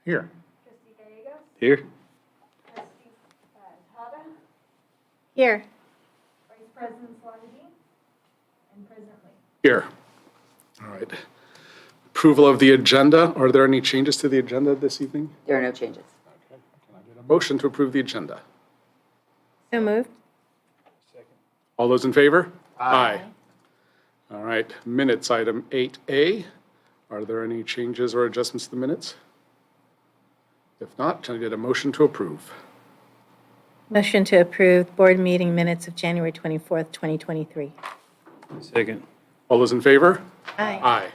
Here. Trustee Gallegos. Here. Trustee Tata. Here. Vice President Slattery. And President Lee. Here. All right. Approval of the agenda. Are there any changes to the agenda this evening? There are no changes. Okay. Can I get a motion to approve the agenda? So moved. All those in favor? Aye. All right. Minutes, item 8A. Are there any changes or adjustments to the minutes? If not, can I get a motion to approve? Motion to approve board meeting minutes of January 24th, 2023. Second. All those in favor? Aye. Aye.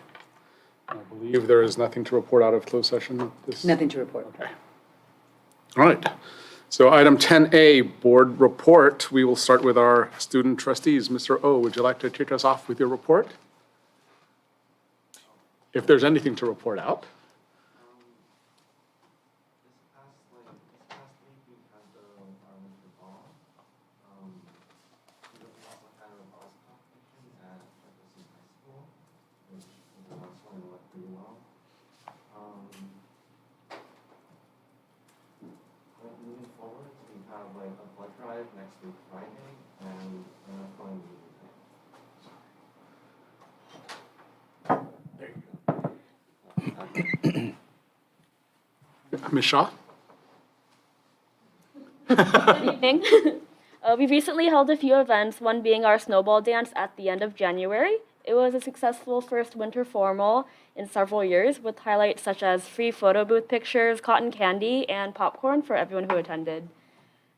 I believe there is nothing to report out of closed session this. Nothing to report. Okay. All right. So item 10A, board report. We will start with our student trustees. Mr. O, would you like to kick us off with your report? If there's anything to report out. This past week we had our winter ball. We also had a ball competition at Jefferson High School, which went pretty well. Moving forward, we have a blood drive next week Friday and an upcoming meeting. Ms. Shaw? Good evening. We recently held a few events, one being our snowball dance at the end of January. It was a successful first winter formal in several years, with highlights such as free photo booth pictures, cotton candy, and popcorn for everyone who attended.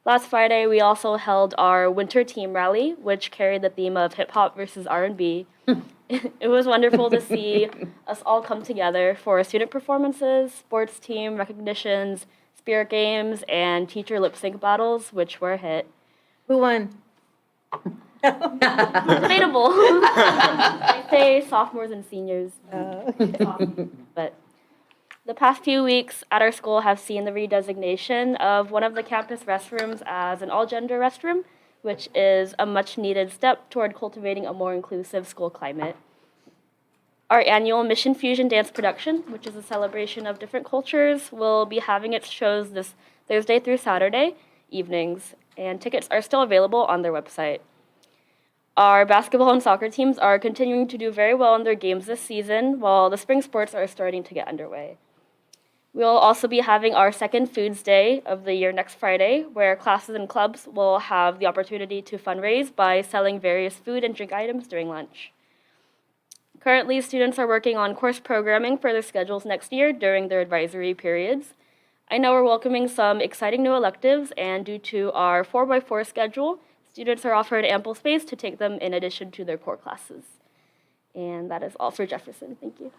Last Friday, we also held our winter team rally, which carried the theme of hip-hop versus R&B. It was wonderful to see us all come together for student performances, sports team recognitions, spirit games, and teacher lip-sync battles, which were a hit. Who won? Debatable. I say sophomores and seniors. But the past few weeks at our school have seen the redesignation of one of the campus restrooms as an all-gender restroom, which is a much-needed step toward cultivating a more inclusive school climate. Our annual Mission Fusion dance production, which is a celebration of different cultures, will be having its shows this Thursday through Saturday evenings, and tickets are still available on their website. Our basketball and soccer teams are continuing to do very well in their games this season, while the spring sports are starting to get underway. We'll also be having our second Foods Day of the year next Friday, where classes and clubs will have the opportunity to fundraise by selling various food and drink items during lunch. Currently, students are working on course programming for their schedules next year during their advisory periods. I know we're welcoming some exciting new electives, and due to our 4x4 schedule, students are offered ample space to take them in addition to their core classes. And that is all for Jefferson. Thank you.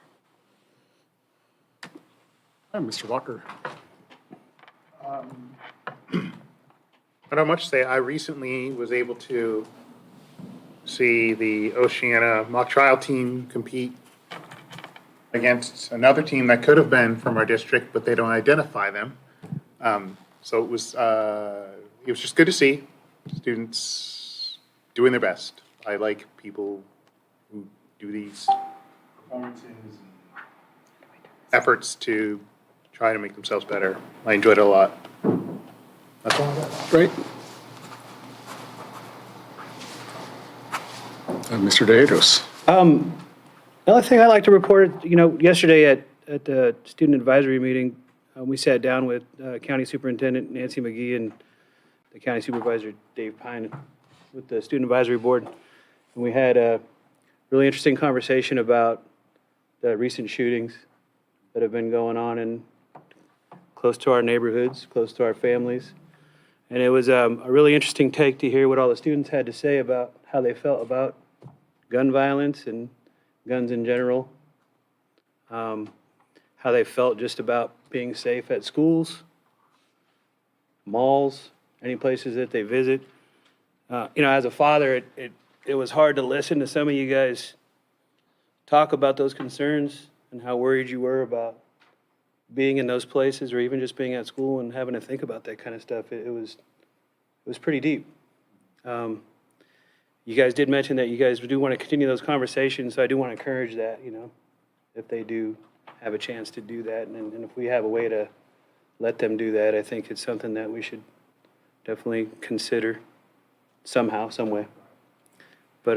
Hi, Mr. Walker. I don't have much to say. I recently was able to see the Oceana mock trial team compete against another team that could have been from our district, but they don't identify them. So it was just good to see students doing their best. I like people who do these performances and efforts to try to make themselves better. I enjoyed it a lot. That's all I got. Great. Mr. DeAdros. The only thing I'd like to report, yesterday at the student advisory meeting, we sat down with County Superintendent Nancy McGee and the County Supervisor Dave Pine with the Student Advisory Board. And we had a really interesting conversation about the recent shootings that have been going on in close to our neighborhoods, close to our families. And it was a really interesting take to hear what all the students had to say about how they felt about gun violence and guns in general, how they felt just about being safe at schools, malls, any places that they visit. As a father, it was hard to listen to some of you guys talk about those concerns and how worried you were about being in those places or even just being at school and having to think about that kind of stuff. It was pretty deep. You guys did mention that you guys do want to continue those conversations, so I do want to encourage that, if they do have a chance to do that, and if we have a way to let them do that. I think it's something that we should definitely consider somehow, some way. But,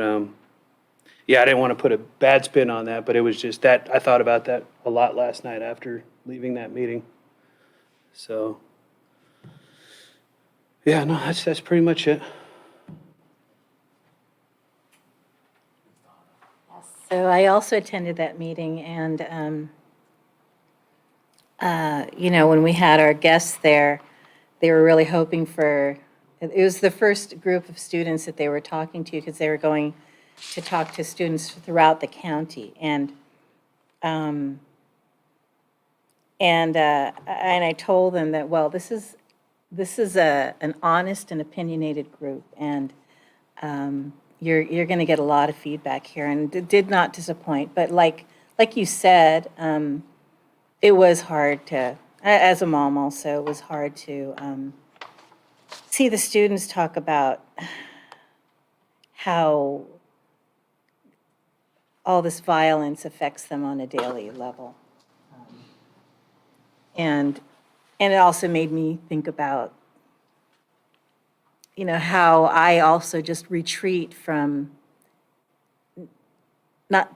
yeah, I didn't want to put a bad spin on that, but it was just that, I thought about that a lot last night after leaving that meeting. So, yeah, no, that's pretty much it. So I also attended that meeting, and, when we had our guests there, they were really hoping for, it was the first group of students that they were talking to, because they were going to talk to students throughout the county. And I told them that, well, this is an honest and opinionated group, and you're going to get a lot of feedback here, and it did not disappoint. But like you said, it was hard to, as a mom also, it was hard to see the students talk about how all this violence affects them on a daily level. And it also made me think about, how I also just retreat from, I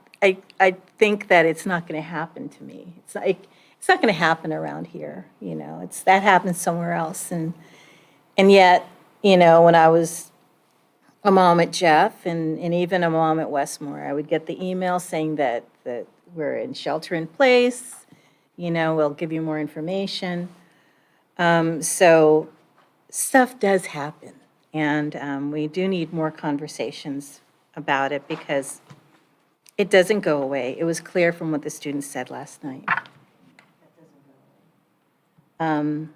think that it's not going to happen to me. It's not going to happen around here, that happens somewhere else. And yet, when I was a mom at Jeff and even a mom at Westmore, I would get the email saying that we're in shelter in place, we'll give you more information. So stuff does happen, and we do need more conversations about it, because it doesn't go away. It was clear from what the students said last night. I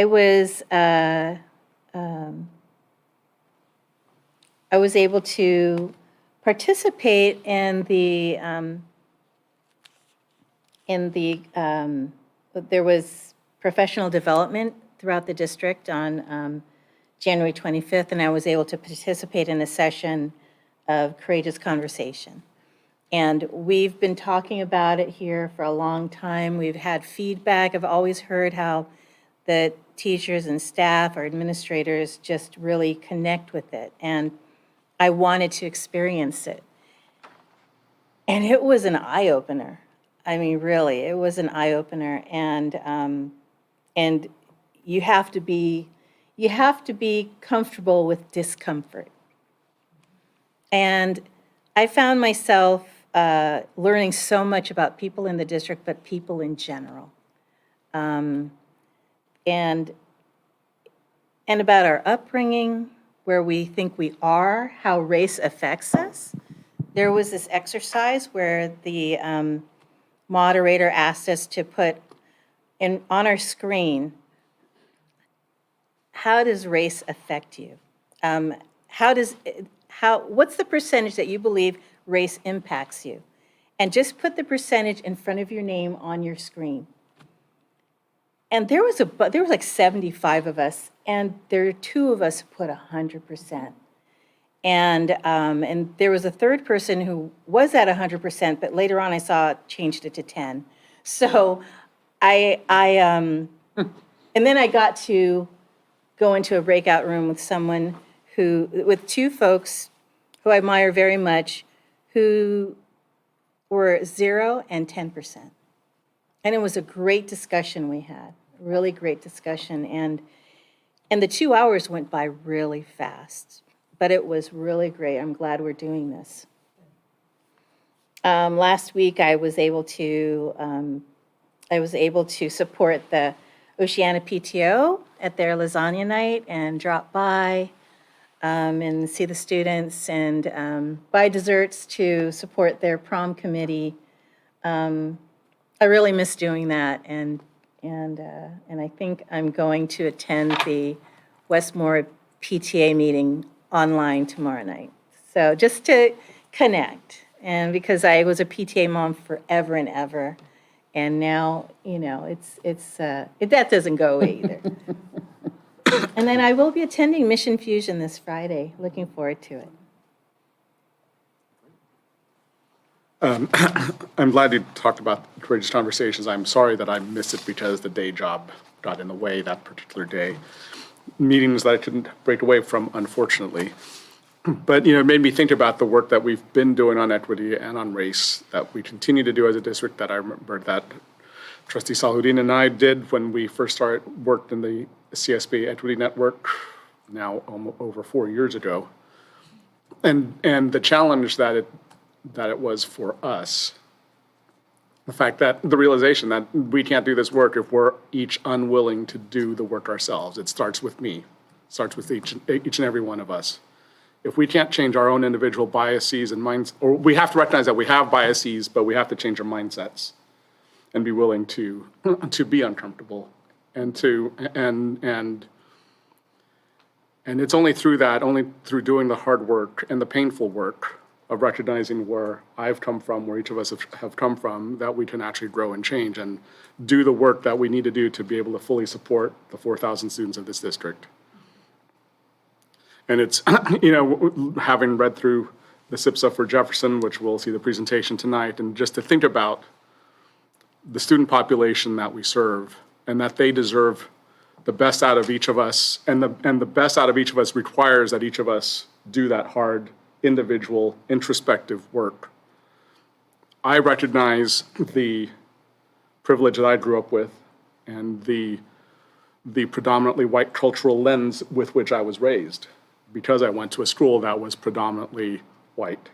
was able to participate in there was professional development throughout the district on January 25th, and I was able to participate in a session of courageous conversation. And we've been talking about it here for a long time. We've had feedback. I've always heard how the teachers and staff or administrators just really connect with it. And I wanted to experience it. And it was an eye-opener. I mean, really, it was an eye-opener. And you have to be comfortable with discomfort. And I found myself learning so much about people in the district, but people in general. And about our upbringing, where we think we are, how race affects us. There was this exercise where the moderator asked us to put on our screen, how does race affect you? What's the percentage that you believe race impacts you? And just put the percentage in front of your name on your screen. And there was like 75 of us, and there are 2 of us who put 100%. And there was a third person who was at 100%, but later on I saw it changed it to 10. So and then I got to go into a breakout room with with 2 folks who I admire very much, who were 0 and 10%. And it was a great discussion we had, really great discussion. And the 2 hours went by really fast, but it was really great. I'm glad we're doing this. Last week, I was able to support the Oceana PTO at their lasagna night and drop by and see the students and buy desserts to support their prom committee. I really miss doing that, and I think I'm going to attend the Westmore PTA meeting online tomorrow night. So just to connect, and because I was a PTA mom forever and ever, and now that doesn't go away either. And then I will be attending Mission Fusion this Friday. Looking forward to it. I'm glad you talked about courageous conversations. I'm sorry that I missed it because the day job got in the way that particular day. Meetings that I couldn't break away from, unfortunately. But, it made me think about the work that we've been doing on equity and on race, that we continue to do as a district, that I remember that Trustee Saludin and I did when we first worked in the CSB Equity Network, now almost over 4 years ago. And the challenge that it was for us, the fact that the realization that we can't do this work if we're each unwilling to do the work ourselves. It starts with me, starts with each and every one of us. If we can't change our own individual biases and minds, or we have to recognize that we have biases, but we have to change our mindsets and be willing to be uncomfortable and it's only through that, only through doing the hard work and the painful work of recognizing where I've come from, where each of us have come from, that we can actually grow and change and do the work that we need to do to be able to fully support the 4,000 students of this district. And it's, having read through the SIPSA for Jefferson, which we'll see the presentation tonight, and just to think about the student population that we serve and that they deserve the best out of each of us, and the best out of each of us requires that each of us do that hard, individual, introspective work. I recognize the privilege that I grew up with and the predominantly white cultural lens with which I was raised, because I went to a school that was predominantly white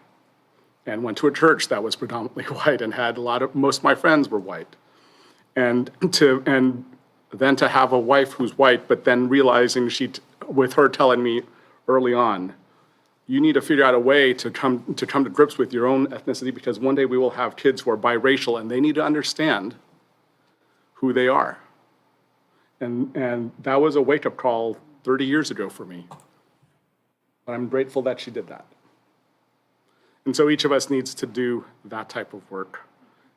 and went to a church that was predominantly white and had most of my friends were white. And then to have a wife who's white, but then realizing with her telling me early on, you need to figure out a way to come to grips with your own ethnicity, because one day we will have kids who are biracial and they need to understand who they are. And that was a wake-up call 30 years ago for me. But I'm grateful that she did that. And so each of us needs to do that type of work.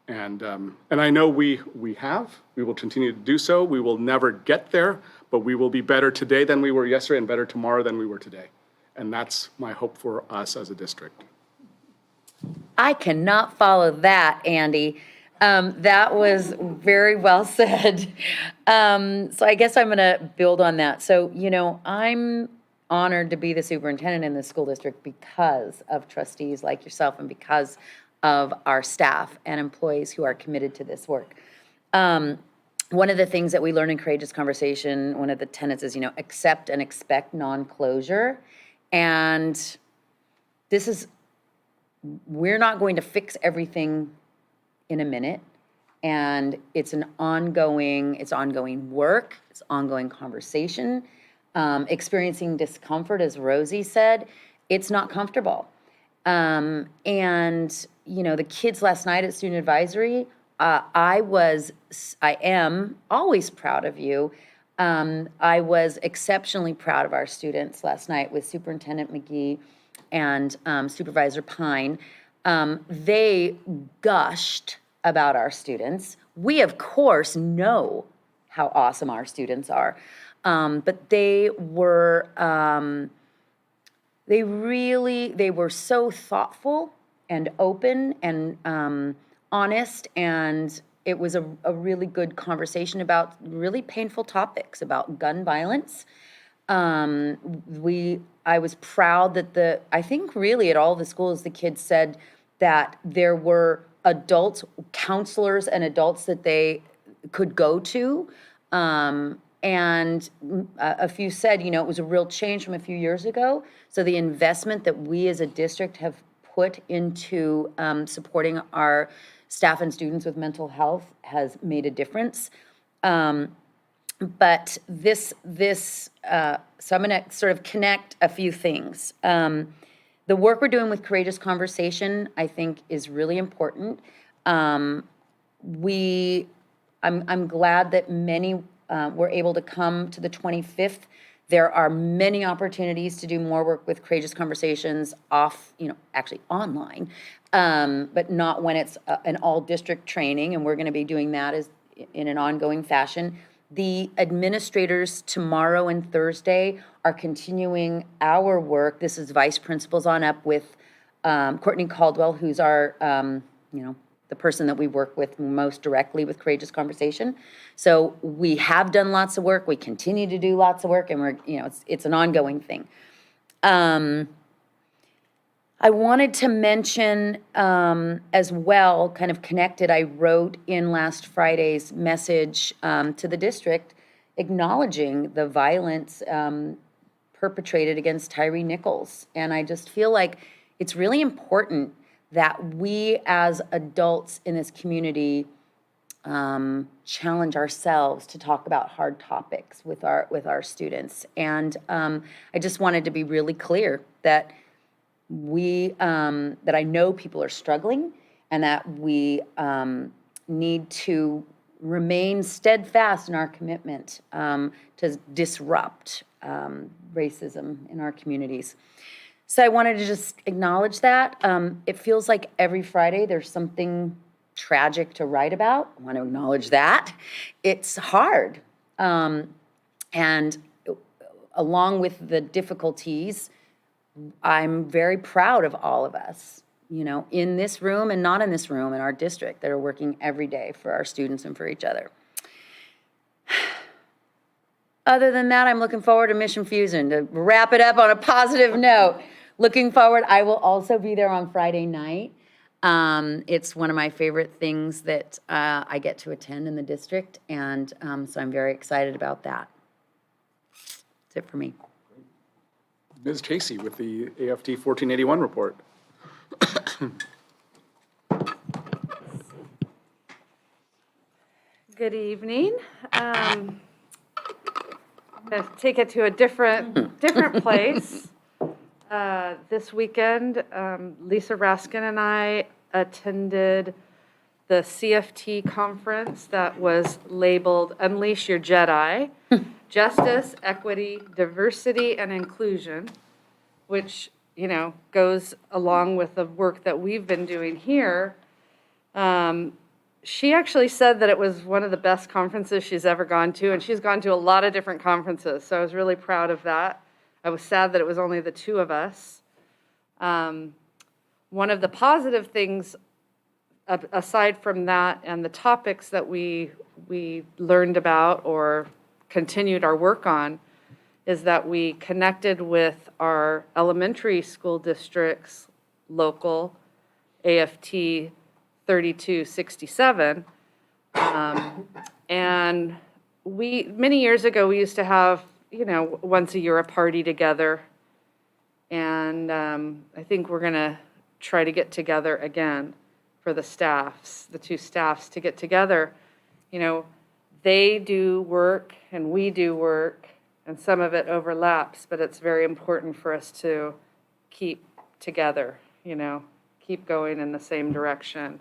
And I know we will continue to do so. We will never get there, but we will be better today than we were yesterday and better tomorrow than we were today. And that's my hope for us as a district. I cannot follow that, Andy. That was very well said. So I guess I'm going to build on that. So, I'm honored to be the superintendent in this school district because of trustees like yourself and because of our staff and employees who are committed to this work. One of the things that we learn in Courageous Conversation, one of the tenets is, accept and expect non-closure. And we're not going to fix everything in a minute. And it's ongoing work, it's ongoing conversation, experiencing discomfort, as Rosie said, it's not comfortable. And, the kids last night at Student Advisory, I am always proud of you. I was exceptionally proud of our students last night with Superintendent McGee and Supervisor Pine. They gushed about our students. We, of course, know how awesome our students are. But they were so thoughtful and open and honest, and it was a really good conversation about really painful topics about gun violence. I was proud that I think really at all the schools, the kids said that there were adults, counselors and adults that they could go to. And a few said, it was a real change from a few years ago. So the investment that we as a district have put into supporting our staff and students with mental health has made a difference. But so I'm going to sort of connect a few things. The work we're doing with Courageous Conversation, I think, is really important. I'm glad that many were able to come to the 25th. There are many opportunities to do more work with Courageous Conversations actually online, but not when it's an all-district training, and we're going to be doing that in an ongoing fashion. The administrators tomorrow and Thursday are continuing our work. This is vice principals on up with Courtney Caldwell, who's our the person that we work with most directly with Courageous Conversation. So we have done lots of work, we continue to do lots of work, and it's an ongoing thing. I wanted to mention as well, kind of connected, I wrote in last Friday's message to the district acknowledging the violence perpetrated against Tyree Nichols. And I just feel like it's really important that we as adults in this community challenge ourselves to talk about hard topics with our students. And I just wanted to be really clear that that I know people are struggling, and that we need to remain steadfast in our commitment to disrupt racism in our communities. So I wanted to just acknowledge that. It feels like every Friday there's something tragic to write about. I want to acknowledge that. It's hard. And along with the difficulties, I'm very proud of all of us, in this room and not in this room, in our district, that are working every day for our students and for each other. Other than that, I'm looking forward to Mission Fusion. To wrap it up on a positive note, looking forward, I will also be there on Friday night. It's one of my favorite things that I get to attend in the district, and so I'm very excited about that. That's it for me. Ms. Chasey with the AFT 1481 report. Good evening. I'm going to take it to a different place. This weekend, Lisa Raskin and I attended the CFT conference that was labeled Unleash Your Jedi, Justice, Equity, Diversity, and Inclusion, which, goes along with the work that we've been doing here. She actually said that it was one of the best conferences she's ever gone to, and she's gone to a lot of different conferences, so I was really proud of that. I was sad that it was only the two of us. One of the positive things, aside from that and the topics that we learned about or continued our work on, is that we connected with our elementary school district's local AFT 3267. And many years ago, we used to have, once a year a party together. And I think we're going to try to get together again for the two staffs to get together. They do work and we do work, and some of it overlaps, but it's very important for us to keep together, keep going in the same direction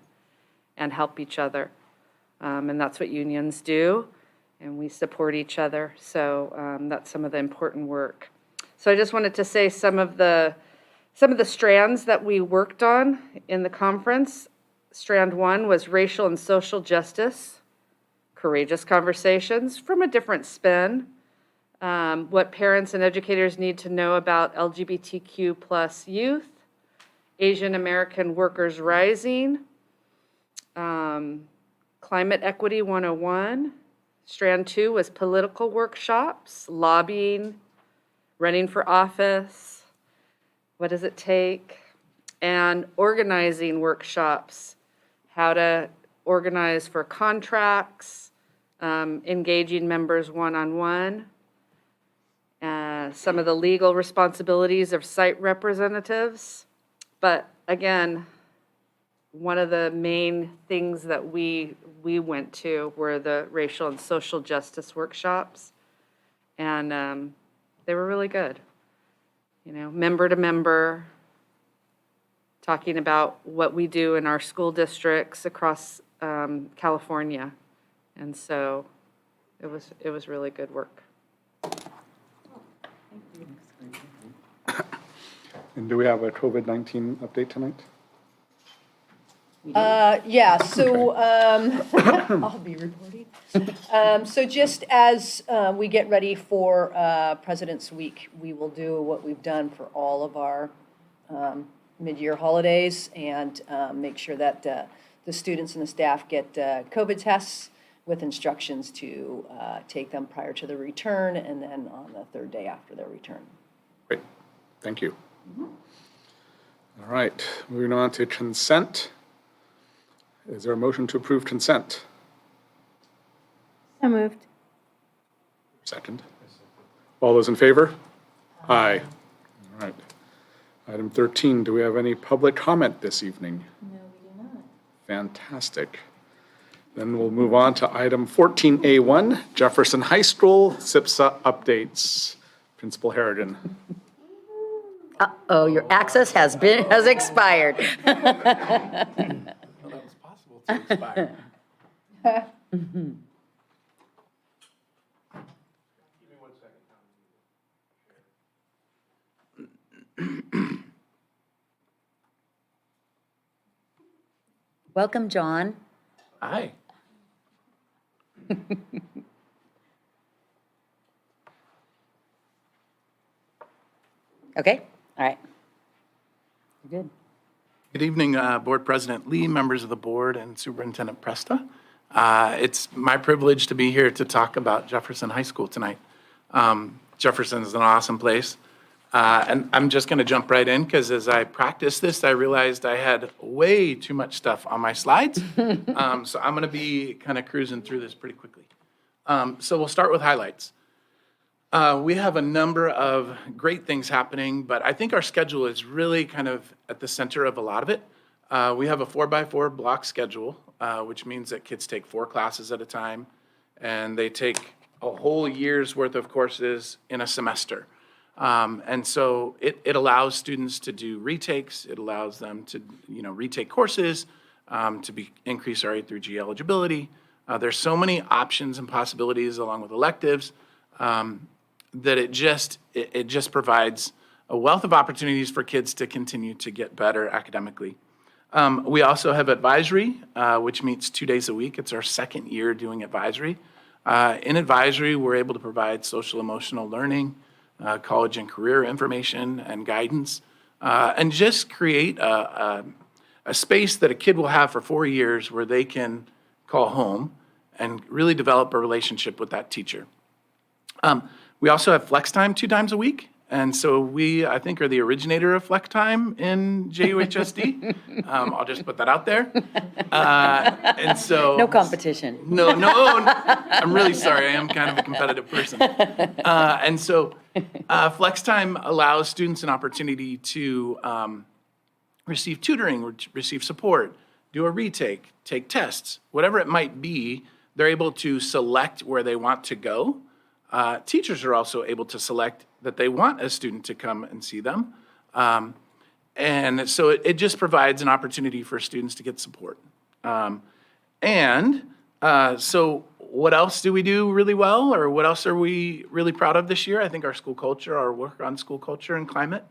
and help each other. And that's what unions do, and we support each other. So that's some of the important work. So I just wanted to say some of the strands that we worked on in the conference. Strand 1 was racial and social justice, courageous conversations from a different spin, what parents and educators need to know about LGBTQ plus youth, Asian American workers rising, Climate Equity 101. Strand 2 was political workshops, lobbying, running for office, what does it take, and organizing workshops, how to organize for contracts, engaging members one-on-one, some of the legal responsibilities of site representatives. But again, one of the main things that we went to were the racial and social justice workshops, and they were really good. Member to member, talking about what we do in our school districts across California, and so it was really good work. And do we have a COVID-19 update tonight? Yeah, so I'll be reporting. So just as we get ready for President's Week, we will do what we've done for all of our mid-year holidays and make sure that the students and the staff get COVID tests with instructions to take them prior to the return and then on the third day after their return. Great, thank you. All right, moving on to consent. Is there a motion to approve consent? So moved. Second. All those in favor? Aye. All right. Item 13, do we have any public comment this evening? No, we do not. Fantastic. Then we'll move on to item 14A1, Jefferson High School SIPSA updates. Principal Harrigan. Oh, your access has expired. That was possible to expire. Welcome, John. Hi. Okay, all right. You're good. Good evening, Board President Lee, members of the board, and Superintendent Presta. It's my privilege to be here to talk about Jefferson High School tonight. Jefferson is an awesome place. And I'm just going to jump right in because as I practiced this, I realized I had way too much stuff on my slides. So I'm going to be kind of cruising through this pretty quickly. So we'll start with highlights. We have a number of great things happening, but I think our schedule is really kind of at the center of a lot of it. We have a 4x4 block schedule, which means that kids take 4 classes at a time, and they take a whole year's worth of courses in a semester. And so it allows students to do retakes. It allows them to, retake courses, to increase our A through G eligibility. There's so many options and possibilities along with electives. That it just provides a wealth of opportunities for kids to continue to get better academically. We also have advisory, which meets 2 days a week. It's our second year doing advisory. In advisory, we're able to provide social emotional learning, college and career information and guidance, and just create a space that a kid will have for 4 years where they can call home and really develop a relationship with that teacher. We also have flex time 2 times a week. And so we, I think, are the originator of flex time in JUHSD. I'll just put that out there. And so. No competition. No, I'm really sorry. I am kind of a competitive person. And so flex time allows students an opportunity to receive tutoring, receive support, do a retake, take tests, whatever it might be. They're able to select where they want to go. Teachers are also able to select that they want a student to come and see them. And so it just provides an opportunity for students to get support. So what else do we do really well, or what else are we really proud of this year? I think our school culture, our work on school culture and climate.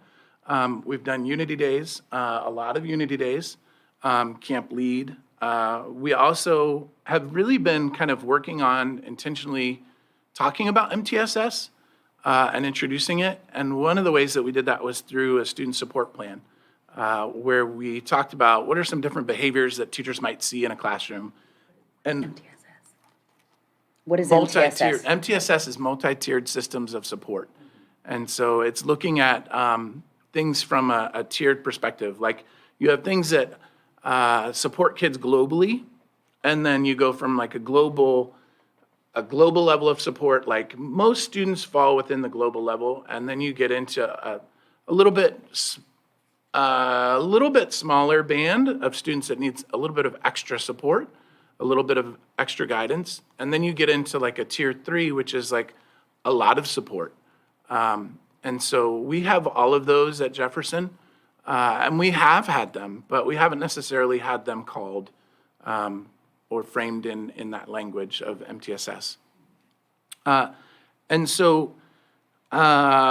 We've done Unity Days, a lot of Unity Days, Camp Lead. We also have really been kind of working on intentionally talking about MTSS and introducing it. And one of the ways that we did that was through a student support plan, where we talked about what are some different behaviors that teachers might see in a classroom. And MTSS. What is MTSS? MTSS is multi-tiered systems of support. And so it's looking at things from a tiered perspective. Like you have things that support kids globally, and then you go from like a global level of support, like most students fall within the global level, and then you get into a little bit smaller band of students that needs a little bit of extra support, a little bit of extra guidance, and then you get into like a tier 3, which is like a lot of support. And so we have all of those at Jefferson, and we have had them, but we haven't necessarily had them called or framed in that language of MTSS. And so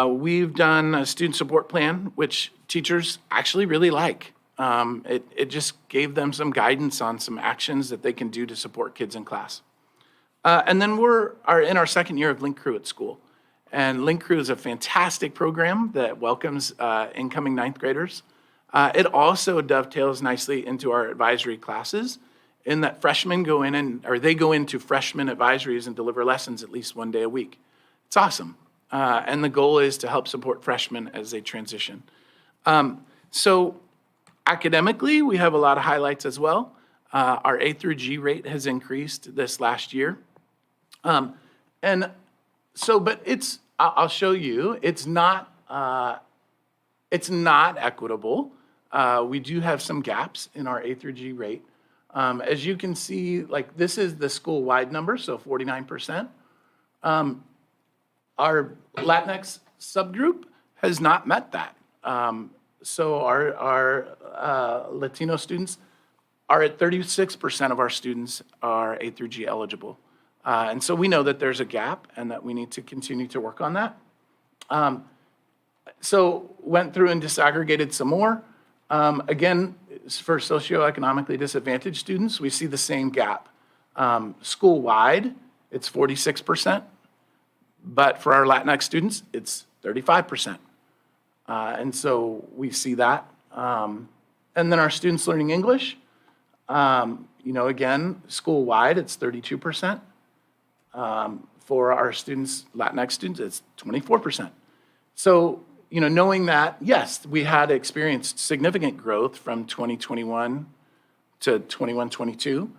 we've done a student support plan, which teachers actually really like. It just gave them some guidance on some actions that they can do to support kids in class. And then we're in our second year of Link Crew at school. And Link Crew is a fantastic program that welcomes incoming 9th graders. It also dovetails nicely into our advisory classes in that freshmen go in they go into freshman advisories and deliver lessons at least one day a week. It's awesome. And the goal is to help support freshmen as they transition. So academically, we have a lot of highlights as well. Our A through G rate has increased this last year. And so, but I'll show you, it's not equitable. We do have some gaps in our A through G rate. As you can see, like this is the school-wide number, so 49%. Our Latinx subgroup has not met that. So our Latino students are at 36% of our students are A through G eligible. And so we know that there's a gap and that we need to continue to work on that. So went through and disaggregated some more. Again, for socioeconomically disadvantaged students, we see the same gap. School-wide, it's 46%, but for our Latinx students, it's 35%. And so we see that. And then our students learning English, again, school-wide, it's 32%. For our students, Latinx students, it's 24%. So, knowing that, yes, we had experienced significant growth from 2021 to 21-22,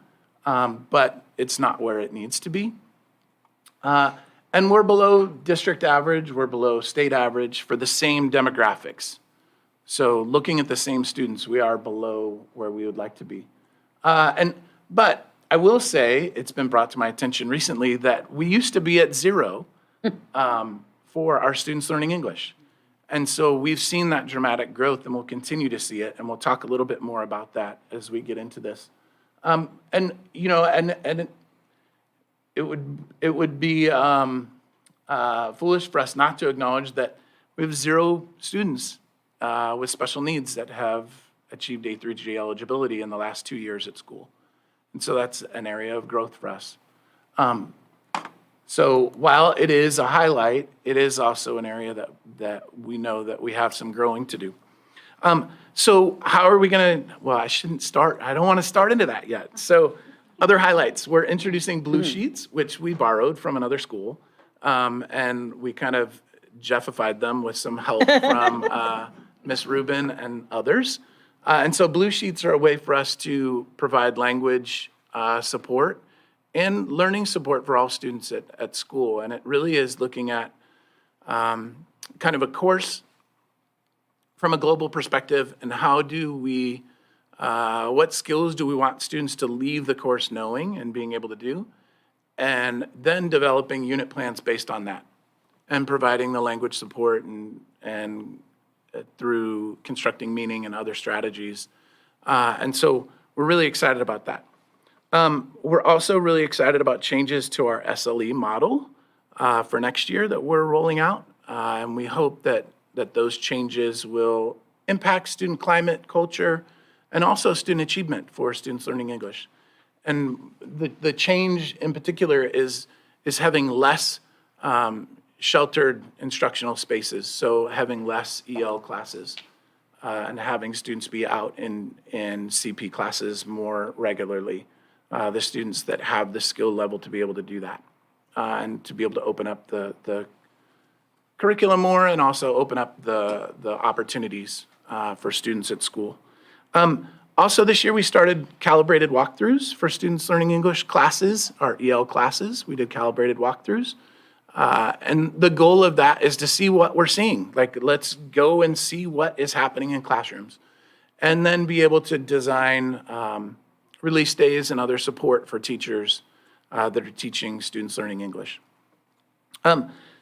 but it's not where it needs to be. And we're below district average, we're below state average for the same demographics. So looking at the same students, we are below where we would like to be. But I will say, it's been brought to my attention recently that we used to be at 0 for our students learning English. And so we've seen that dramatic growth and we'll continue to see it. And we'll talk a little bit more about that as we get into this. It would be foolish for us not to acknowledge that we have 0 students with special needs that have achieved A through G eligibility in the last 2 years at school. And so that's an area of growth for us. So while it is a highlight, it is also an area that we know that we have some growing to do. So how are we going to, well, I shouldn't start. I don't want to start into that yet. So other highlights, we're introducing blue sheets, which we borrowed from another school. And we kind of Jeffified them with some help from Ms. Rubin and others. And so blue sheets are a way for us to provide language support and learning support for all students at school. And it really is looking at kind of a course from a global perspective and how do we, what skills do we want students to leave the course knowing and being able to do, and then developing unit plans based on that and providing the language support and through constructing meaning and other strategies. And so we're really excited about that. We're also really excited about changes to our SLE model for next year that we're rolling out. And we hope that those changes will impact student climate, culture, and also student achievement for students learning English. And the change in particular is having less sheltered instructional spaces, so having less EL classes and having students be out in CP classes more regularly, the students that have the skill level to be able to do that and to be able to open up the curriculum more and also open up the opportunities for students at school. Also this year we started calibrated walkthroughs for students learning English classes, our EL classes. We did calibrated walkthroughs. And the goal of that is to see what we're seeing. Like, let's go and see what is happening in classrooms and then be able to design release days and other support for teachers that are teaching students learning English.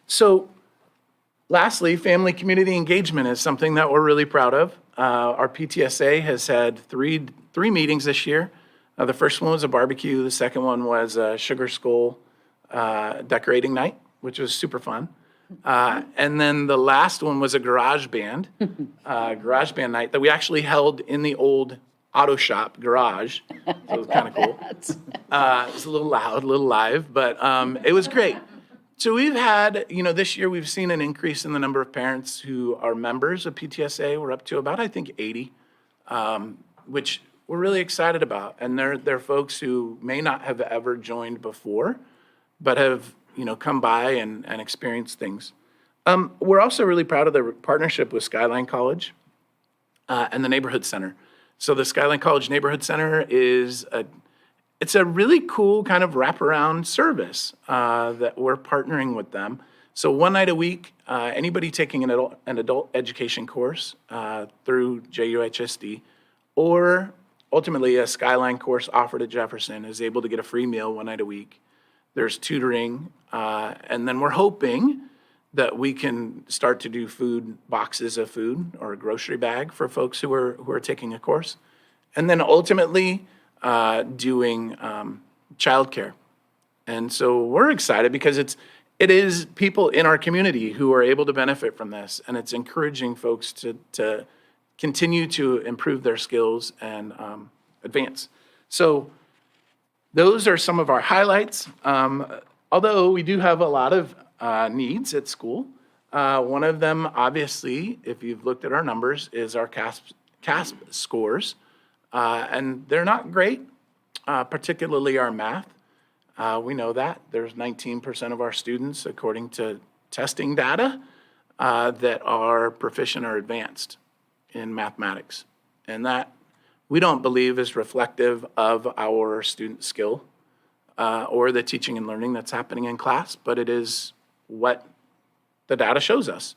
So lastly, family community engagement is something that we're really proud of. Our PTSA has had three meetings this year. The first one was a barbecue. The second one was a sugar skull decorating night, which was super fun. And then the last one was a garage band night that we actually held in the old auto shop garage. So it was kind of cool. It was a little loud, a little live, but it was great. So we've had, this year we've seen an increase in the number of parents who are members of PTSA. We're up to about, I think, 80, which we're really excited about. And they're folks who may not have ever joined before, but have, come by and experienced things. We're also really proud of the partnership with Skyline College and the Neighborhood Center. So the Skyline College Neighborhood Center it's a really cool kind of wraparound service that we're partnering with them. So one night a week, anybody taking an adult education course through JUHSD, or ultimately a Skyline course offered at Jefferson, is able to get a free meal one night a week. There's tutoring, and then we're hoping that we can start to do boxes of food or a grocery bag for folks who are taking a course. And then ultimately, doing childcare. And so we're excited because it is people in our community who are able to benefit from this, and it's encouraging folks to continue to improve their skills and advance. So those are some of our highlights. Although we do have a lot of needs at school. One of them, obviously, if you've looked at our numbers, is our CASP scores. And they're not great, particularly our math. We know that. There's 19% of our students, according to testing data, that are proficient or advanced in mathematics. And that we don't believe is reflective of our student skill or the teaching and learning that's happening in class, but it is what the data shows us.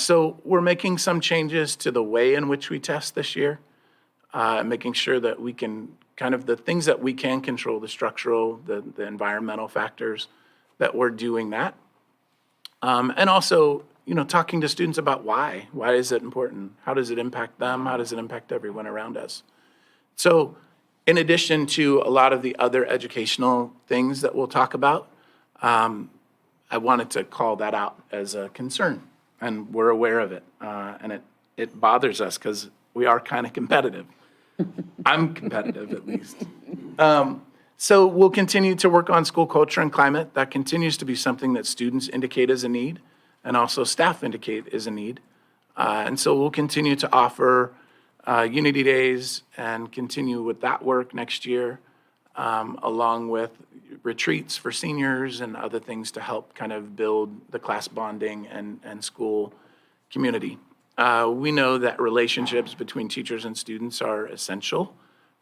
So we're making some changes to the way in which we test this year. Making sure that we can the things that we can control, the structural, the environmental factors, that we're doing that. And also, talking to students about why. Why is it important? How does it impact them? How does it impact everyone around us? So in addition to a lot of the other educational things that we'll talk about, I wanted to call that out as a concern. And we're aware of it. And it bothers us because we are kind of competitive. I'm competitive, at least. So we'll continue to work on school culture and climate. That continues to be something that students indicate as a need, and also staff indicate is a need. And so we'll continue to offer Unity Days and continue with that work next year, along with retreats for seniors and other things to help kind of build the class bonding and school community. We know that relationships between teachers and students are essential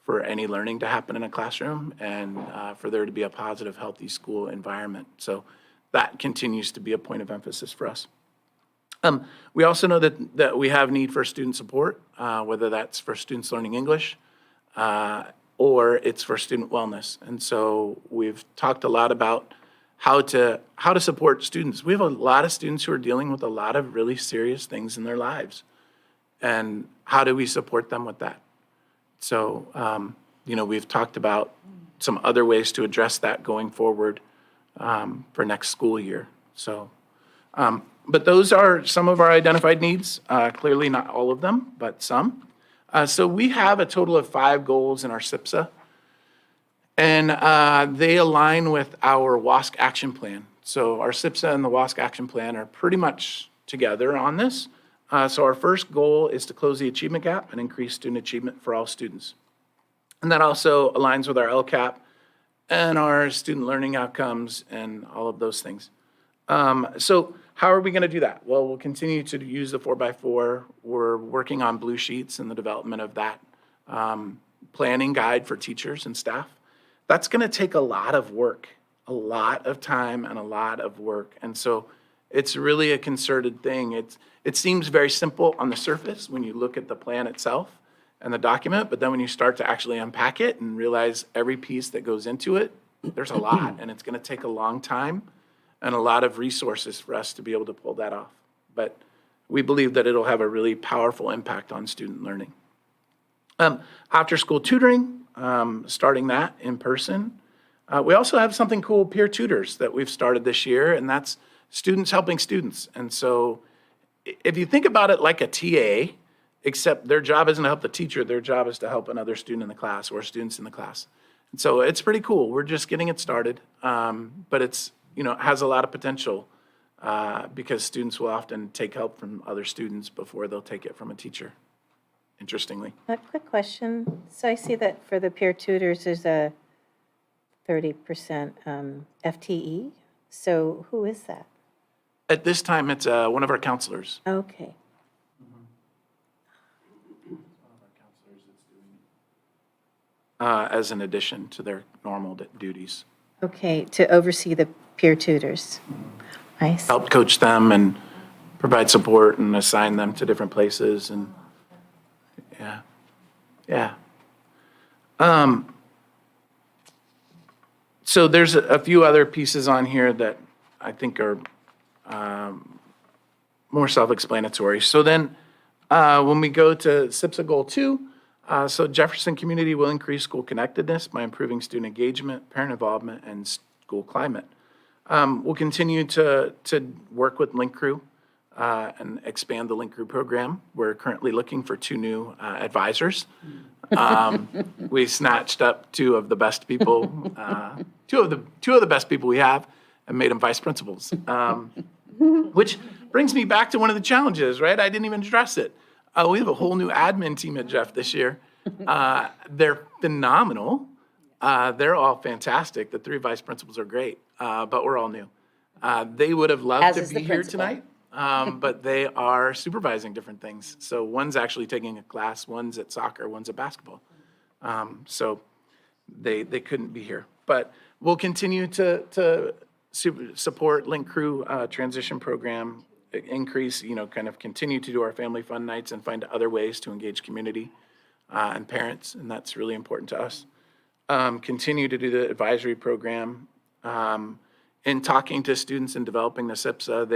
for any learning to happen in a classroom and for there to be a positive, healthy school environment. So that continues to be a point of emphasis for us. We also know that we have need for student support, whether that's for students learning English or it's for student wellness. And so we've talked a lot about how to support students. We have a lot of students who are dealing with a lot of really serious things in their lives. And how do we support them with that? So, we've talked about some other ways to address that going forward for next school year. So, but those are some of our identified needs. Clearly not all of them, but some. So we have a total of 5 goals in our SIPSA. And they align with our WASC action plan. So our SIPSA and the WASC action plan are pretty much together on this. So our first goal is to close the achievement gap and increase student achievement for all students. And that also aligns with our LCAP and our student learning outcomes and all of those things. So how are we going to do that? Well, we'll continue to use the 4x4. We're working on blue sheets and the development of that planning guide for teachers and staff. That's going to take a lot of work, a lot of time and a lot of work. And so it's really a concerted thing. It seems very simple on the surface when you look at the plan itself and the document, but then when you start to actually unpack it and realize every piece that goes into it, there's a lot, and it's going to take a long time and a lot of resources for us to be able to pull that off. But we believe that it'll have a really powerful impact on student learning. After school tutoring, starting that in person. We also have something cool, peer tutors, that we've started this year, and that's students helping students. And so if you think about it like a TA, except their job isn't to help the teacher, their job is to help another student in the class or students in the class. And so it's pretty cool. We're just getting it started, but it's has a lot of potential because students will often take help from other students before they'll take it from a teacher, interestingly. A quick question. So I see that for the peer tutors, there's a 30% FTE. So who is that? At this time, it's one of our counselors. Okay. As an addition to their normal duties. Okay, to oversee the peer tutors. Nice. Help coach them and provide support and assign them to different places and, yeah. So there's a few other pieces on here that I think are more self-explanatory. So then, when we go to SIPSA Goal 2, so Jefferson community will increase school connectedness by improving student engagement, parent involvement, and school climate. We'll continue to work with Link Crew and expand the Link Crew program. We're currently looking for 2 new advisors. We snatched up 2 of the best people, two of the best people we have, and made them vice principals. Which brings me back to one of the challenges, right? I didn't even address it. We have a whole new admin team at Jeff this year. They're phenomenal. They're all fantastic. The 3 vice principals are great, but we're all new. They would have loved As to is be the here principal. tonight, but they are supervising different things. So one's actually taking a class, one's at soccer, one's at basketball. So they couldn't be here. But we'll continue to support Link Crew transition program, increase, kind of continue to do our family fun nights and find other ways to engage community and parents, and that's really important to us. Continue to do the advisory program. In talking to students and developing the SIPSA,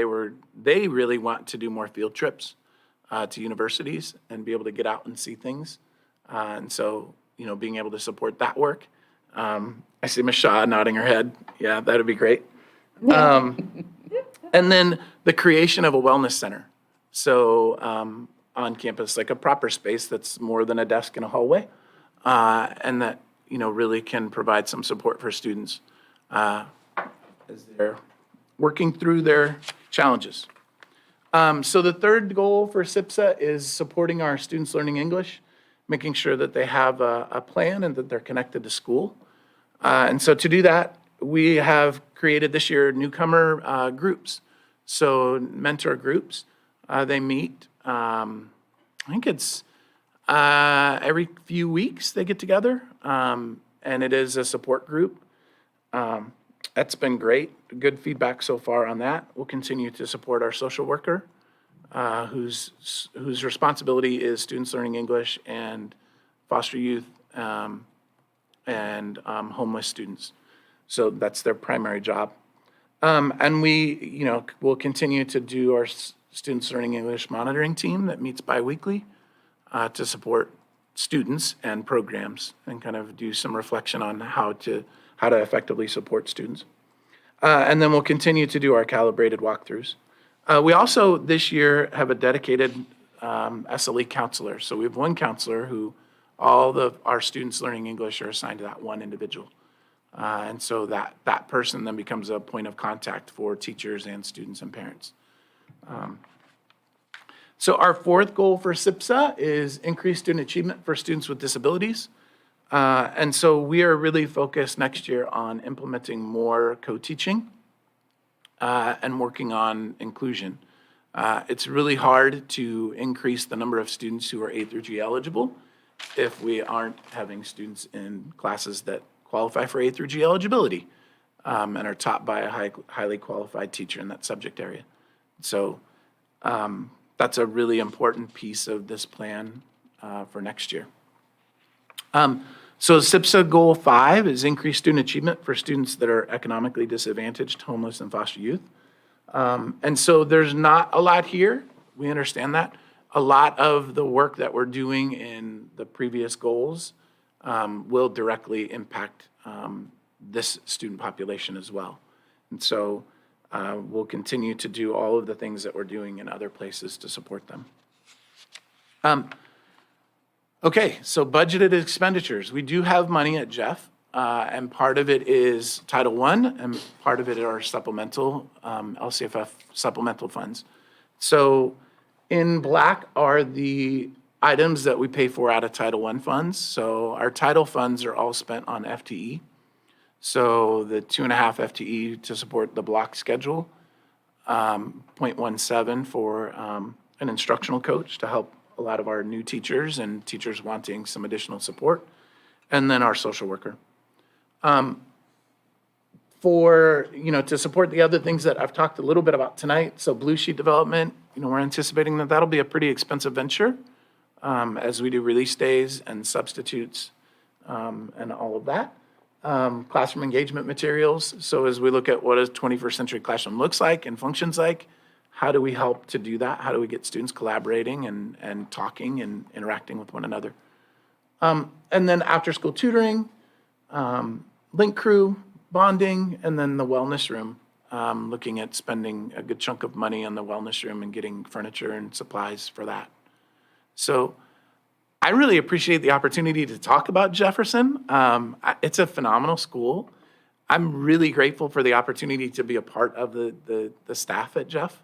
they really want to do more field trips to universities and be able to get out and see things. And so, being able to support that work. I see Ms. Shaw nodding her head. Yeah, that'd be great. And then the creation of a wellness center. So on campus, like a proper space that's more than a desk in a hallway, and that, really can provide some support for students as they're working through their challenges. So the third goal for SIPSA is supporting our students learning English, making sure that they have a plan and that they're connected to school. And so to do that, we have created this year newcomer groups. So mentor groups, they meet, I think it's every few weeks they get together, and it is a support group. That's been great, good feedback so far on that. We'll continue to support our social worker, whose responsibility is students learning English and foster youth and homeless students. So that's their primary job. And we, will continue to do our students learning English monitoring team that meets biweekly to support students and programs and kind of do some reflection on how to effectively support students. And then we'll continue to do our calibrated walkthroughs. We also, this year, have a dedicated SLE counselor. So we have one counselor who our students learning English are assigned to that one individual. And so that person then becomes a point of contact for teachers and students and parents. So our fourth goal for SIPSA is increased student achievement for students with disabilities. And so we are really focused next year on implementing more co-teaching and working on inclusion. It's really hard to increase the number of students who are A through G eligible if we aren't having students in classes that qualify for A through G eligibility and are taught by a highly qualified teacher in that subject area. So that's a really important piece of this plan for next year. So SIPSA Goal 5 is increased student achievement for students that are economically disadvantaged, homeless, and foster youth. And so there's not a lot here. We understand that. A lot of the work that we're doing in the previous goals will directly impact this student population as well. And so we'll continue to do all of the things that we're doing in other places to support them. Okay, so budgeted expenditures. We do have money at Jeff and part of it is Title I, and part of it are supplemental, LCFF supplemental funds. So in black are the items that we pay for out of Title I funds. So our title funds are all spent on FTE. So the 2.5 FTE to support the block schedule, 0.17 for an instructional coach to help a lot of our new teachers and teachers wanting some additional support, and then our social worker. For, to support the other things that I've talked a little bit about tonight, so blue sheet development, we're anticipating that that'll be a pretty expensive venture as we do release days and substitutes and all of that. Classroom engagement materials, so as we look at what a 21st century classroom looks like and functions like, how do we help to do that? How do we get students collaborating and talking and interacting with one another? And then after-school tutoring, link crew, bonding, and then the wellness room, looking at spending a good chunk of money on the wellness room and getting furniture and supplies for that. So I really appreciate the opportunity to talk about Jefferson. It's a phenomenal school. I'm really grateful for the opportunity to be a part of the staff at Jeff.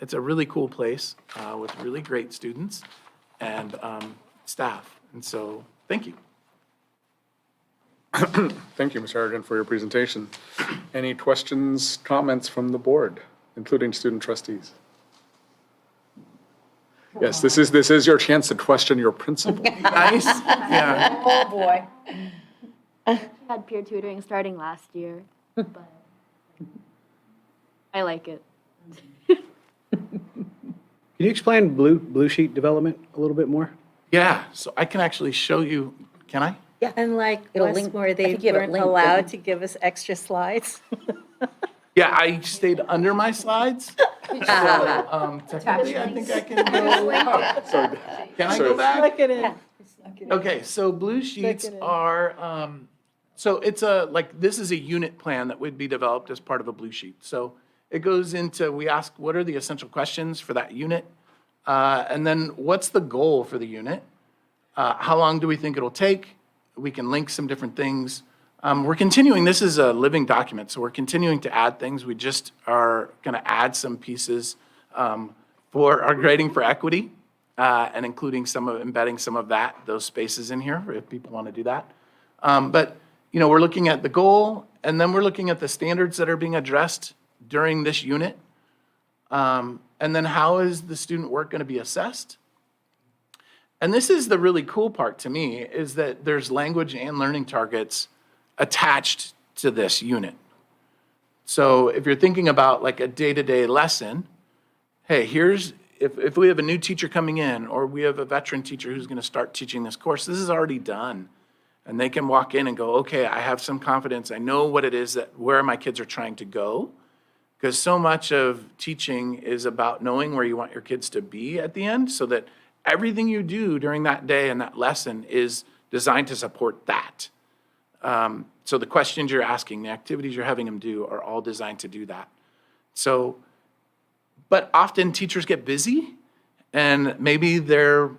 It's a really cool place with really great students and staff. And so, thank you. Thank you, Mr. Harrigan, for your presentation. Any questions, comments from the board, including student trustees? Yes, this is your chance to question your principal. Nice. Yeah. Oh, boy. I had peer tutoring starting last year, but I like it. Can you explain blue sheet development a little bit more? Yeah, so I can actually show you, can I? Unlike It'll link- Westmore, I they think you have it weren't linked, don't allowed you? to give us extra slides. Yeah, I stayed under my slides. So technically, I think I can go. So, Can I So- go back? Look at it. Okay, so blue sheets at it. are, so it's this is a unit plan that would be developed as part of a blue sheet. So it goes into, we ask, what are the essential questions for that unit? And then what's the goal for the unit? How long do we think it'll take? We can link some different things. We're continuing, this is a living document, so we're continuing to add things. We just are gonna add some pieces for our grading for equity, and including embedding some of those spaces in here, if people wanna do that. But, we're looking at the goal, and then we're looking at the standards that are being addressed during this unit. And then how is the student work gonna be assessed? And this is the really cool part to me, is that there's language and learning targets attached to this unit. So if you're thinking about like a day-to-day lesson, hey, if we have a new teacher coming in, or we have a veteran teacher who's gonna start teaching this course, this is already done. And they can walk in and go, okay, I have some confidence, I know what it is where my kids are trying to go. Because so much of teaching is about knowing where you want your kids to be at the end, so that everything you do during that day and that lesson is designed to support that. So the questions you're asking, the activities you're having them do are all designed to do that. So, but often teachers get busy, and maybe their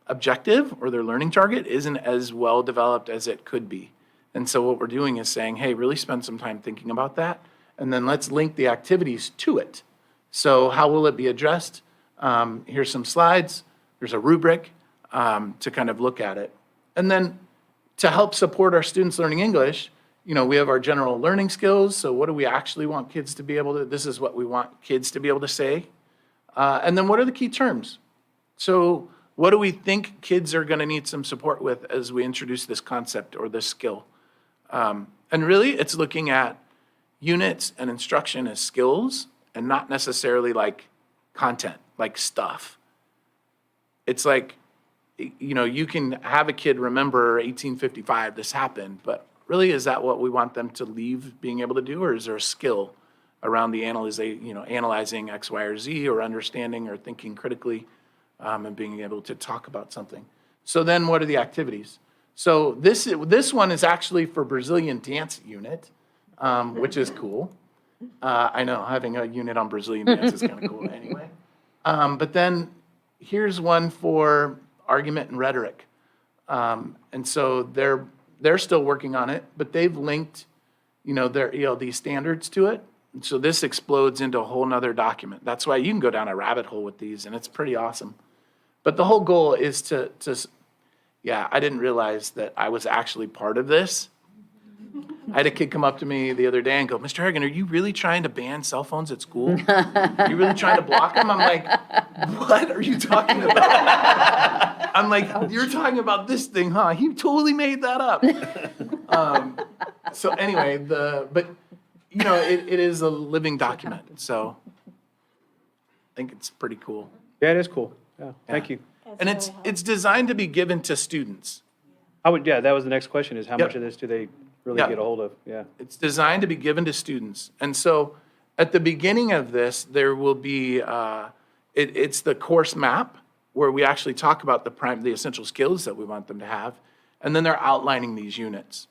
objective or their learning target isn't as well developed as it could be. And so what we're doing is saying, hey, really spend some time thinking about that, and then let's link the activities to it. So how will it be addressed? Here's some slides. There's a rubric to kind of look at it. And then to help support our students learning English, we have our general learning skills. So what do we actually want kids to be able to, this is what we want kids to be able to say. And then what are the key terms? So what do we think kids are gonna need some support with as we introduce this concept or this skill? And really, it's looking at units and instruction as skills and not necessarily like content, like stuff. It's like, you can have a kid remember 1855, this happened, but really, is that what we want them to leave being able to do, or is there a skill around the analyzing X, Y, or Z, or understanding or thinking critically, and being able to talk about something? So then what are the activities? So this one is actually for Brazilian dance unit, which is cool. I know, having a unit on Brazilian dance is kind of cool anyway. But then here's one for argument and rhetoric. And so they're still working on it, but they've linked, their ELD standards to it. And so this explodes into a whole nother document. That's why you can go down a rabbit hole with these, and it's pretty awesome. But the whole goal is yeah, I didn't realize that I was actually part of this. I had a kid come up to me the other day and go, Mr. Harrigan, are you really trying to ban cell phones at school? Are you really trying to block them? I'm like, what are you talking about? I'm like, you're talking about this thing, huh? He totally made that up. So anyway, but it is a living document, so I think it's pretty cool. Yeah, it is cool. Yeah, thank you. And it's designed to be given to students. That was the next question, is how Yep. much of this do they really Yeah. get a hold of? Yeah. It's designed to be given to students. And so at the beginning of this, there will be, it's the course map where we actually talk about the essential skills that we want them to have. And then they're outlining these units.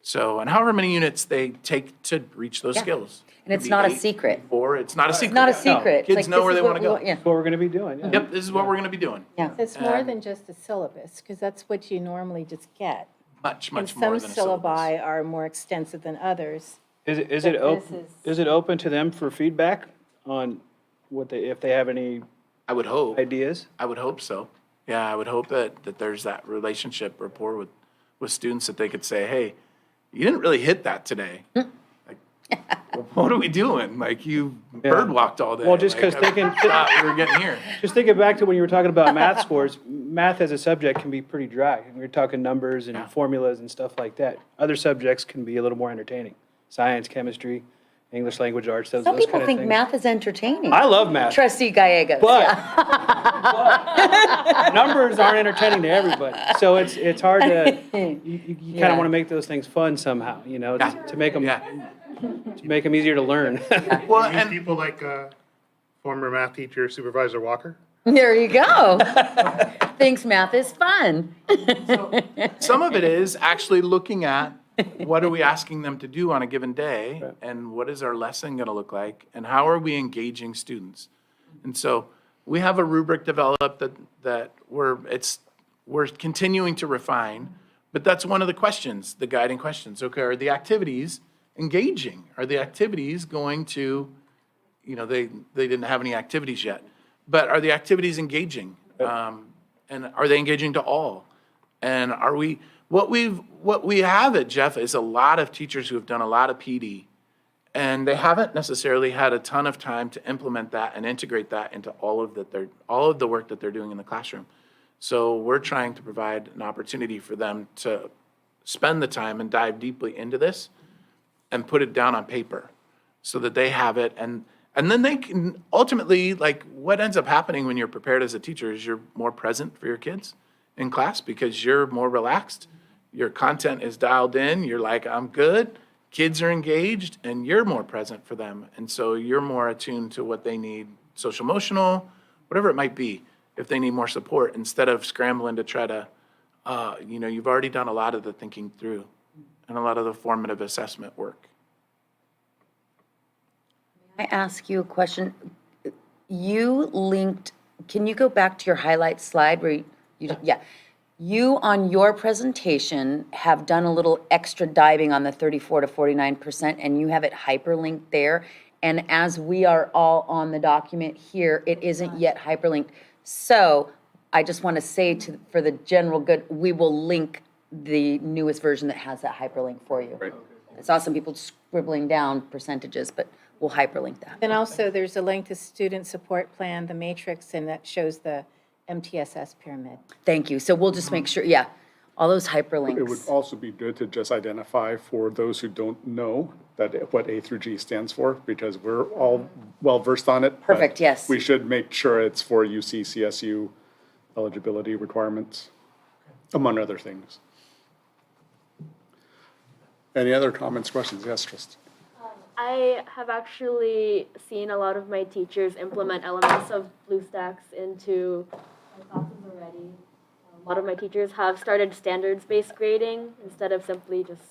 So, and however many units they take to reach those skills. And it's Could be not a 8, secret. 4, it's not a secret. It's not a secret. It's Kids like, know this where is they what want to we go. want- Yeah, That's what we're going to be doing. Yeah. Yep, this is what we're going to be doing. yeah. It's more than just a syllabus, because that's what you normally just get. Much And more than some a syllabus. syllabi are more extensive than others. Is But this is it open to them for feedback on if they have any I would hope. ideas? I would hope so. Yeah, I would hope that there's that relationship, rapport with students that they could say, hey, you didn't really hit that today. Like, well, what are we doing? Like, you bird walked all day. Well, just Like, 'cause thinking- I thought we were getting here. Just thinking back to when you were talking about math scores, math as a subject can be pretty dry. We were talking numbers and Yeah. formulas and stuff like that. Other subjects can be a little more entertaining. Science, chemistry, English language arts, those Some kind people of think things. math is entertaining. I love math, Trustee Gallegos. but yeah. numbers aren't entertaining to everybody. So it's hard to, you kind Yeah. of want to make those things fun somehow, to make them, Yeah. to make them easier to learn. Well, You and people like former math teacher Supervisor Walker? There you go. Thinks math is fun. some of it is actually looking at what are we asking them to do on a given day, Right. and what is our lesson going to look like, and how are we engaging students? And so we have a rubric developed that we're continuing to refine, but that's one of the questions, the guiding questions. Okay, are the activities engaging? Are the activities going to, they didn't have any activities yet, but are the activities engaging? And are they engaging to all? And are we, what we have at Jeff is a lot of teachers who have done a lot of PD, and they haven't necessarily had a ton of time to implement that and integrate that into all of the work that they're doing in the classroom. So we're trying to provide an opportunity for them to spend the time and dive deeply into this and put it down on paper so that they have it. And then they can ultimately, like, what ends up happening when you're prepared as a teacher is you're more present for your kids in class because you're more relaxed. Your content is dialed in. You're like, I'm good. Kids are engaged, and you're more present for them. And so you're more attuned to what they need, social, emotional, whatever it might be, if they need more support, instead of scrambling to try to, you've already done a lot of the thinking through and a lot of the formative assessment work. I ask you a question. You linked, can you go back to your highlight slide where you on your presentation have done a little extra diving on the 34 to 49%, and you have it hyperlinked there. And as we are all on the document here, it isn't yet hyperlinked. So I just want to say for the general good, we will link the newest version that has that hyperlink for you. Right. I saw some people scribbling down percentages, but we'll hyperlink that. Then also, there's a link to student support plan, the matrix, and that shows the MTSS pyramid. Thank you. So we'll just make sure, all those hyperlinks. It would also be good to just identify for those who don't know what A through G stands for, because we're all well-versed on it. but Perfect, yes. We should make sure it's for UC, CSU eligibility requirements, among other things. Any other comments, questions? Yes, Tristan. I have actually seen a lot of my teachers implement elements of BlueStacks into my classes already. A lot of my teachers have started standards-based grading instead of simply just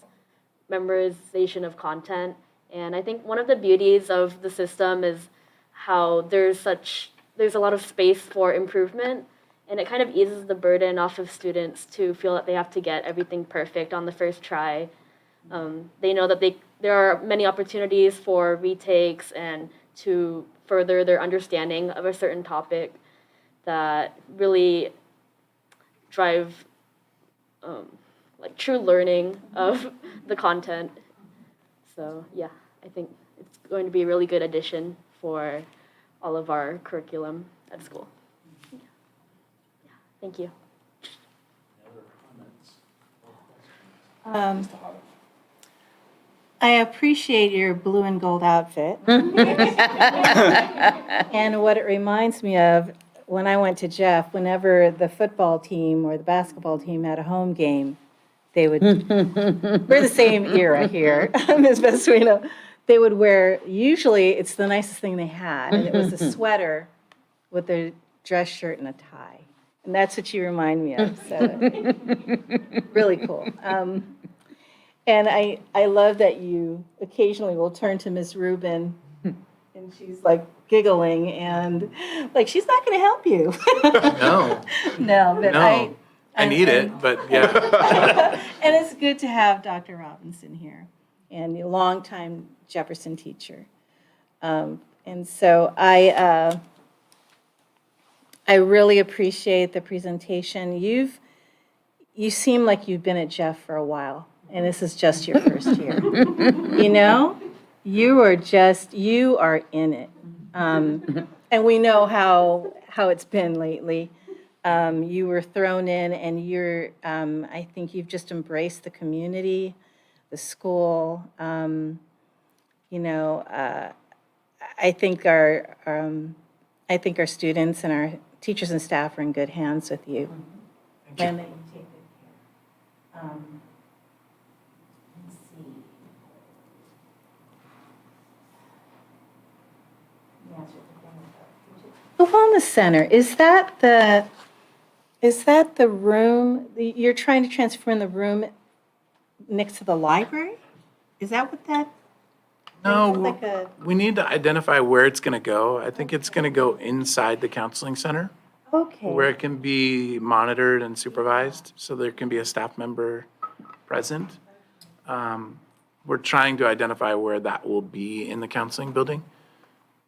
memorization of content. And I think one of the beauties of the system is how there's a lot of space for improvement. And it kind of eases the burden off of students to feel that they have to get everything perfect on the first try. They know that there are many opportunities for retakes and to further their understanding of a certain topic that really drive like true learning of the content. So yeah, I think it's going to be a really good addition for all of our curriculum at school. Yeah. Thank you. I appreciate your blue and gold outfit. And what it reminds me of, when I went to Jeff, whenever the football team or the basketball team had a home game, they would, we're the same era here, as best we know. They would wear, usually it's the nicest thing they had, and it was a sweater with their dress shirt and a tie. And that's what you remind me of, so really cool. And I love that you occasionally will turn to Ms. Rubin, and she's like giggling, and like, she's not going to help you. No, No, but no. I need it, but yeah. And it's good to have Dr. Robinson here, and a longtime Jefferson teacher. And so I really appreciate the presentation. You seem like you've been at Jeff for a while, and this is just your first year. You know, you are in it. And we know how it's been lately. You were thrown in, and I think you've just embraced the community, the school. I think our students and our teachers and staff are in good hands with you. And that you take good care. Let's see. The Wellness Center, is that the room, you're trying to transform the room next to the library? Is that what that? No, Like a- we need to identify where it's going to go. I think it's going to go inside the counseling center, where Okay, it can be monitored and supervised, so there can be a staff member present. We're trying to identify where that will be in the counseling building.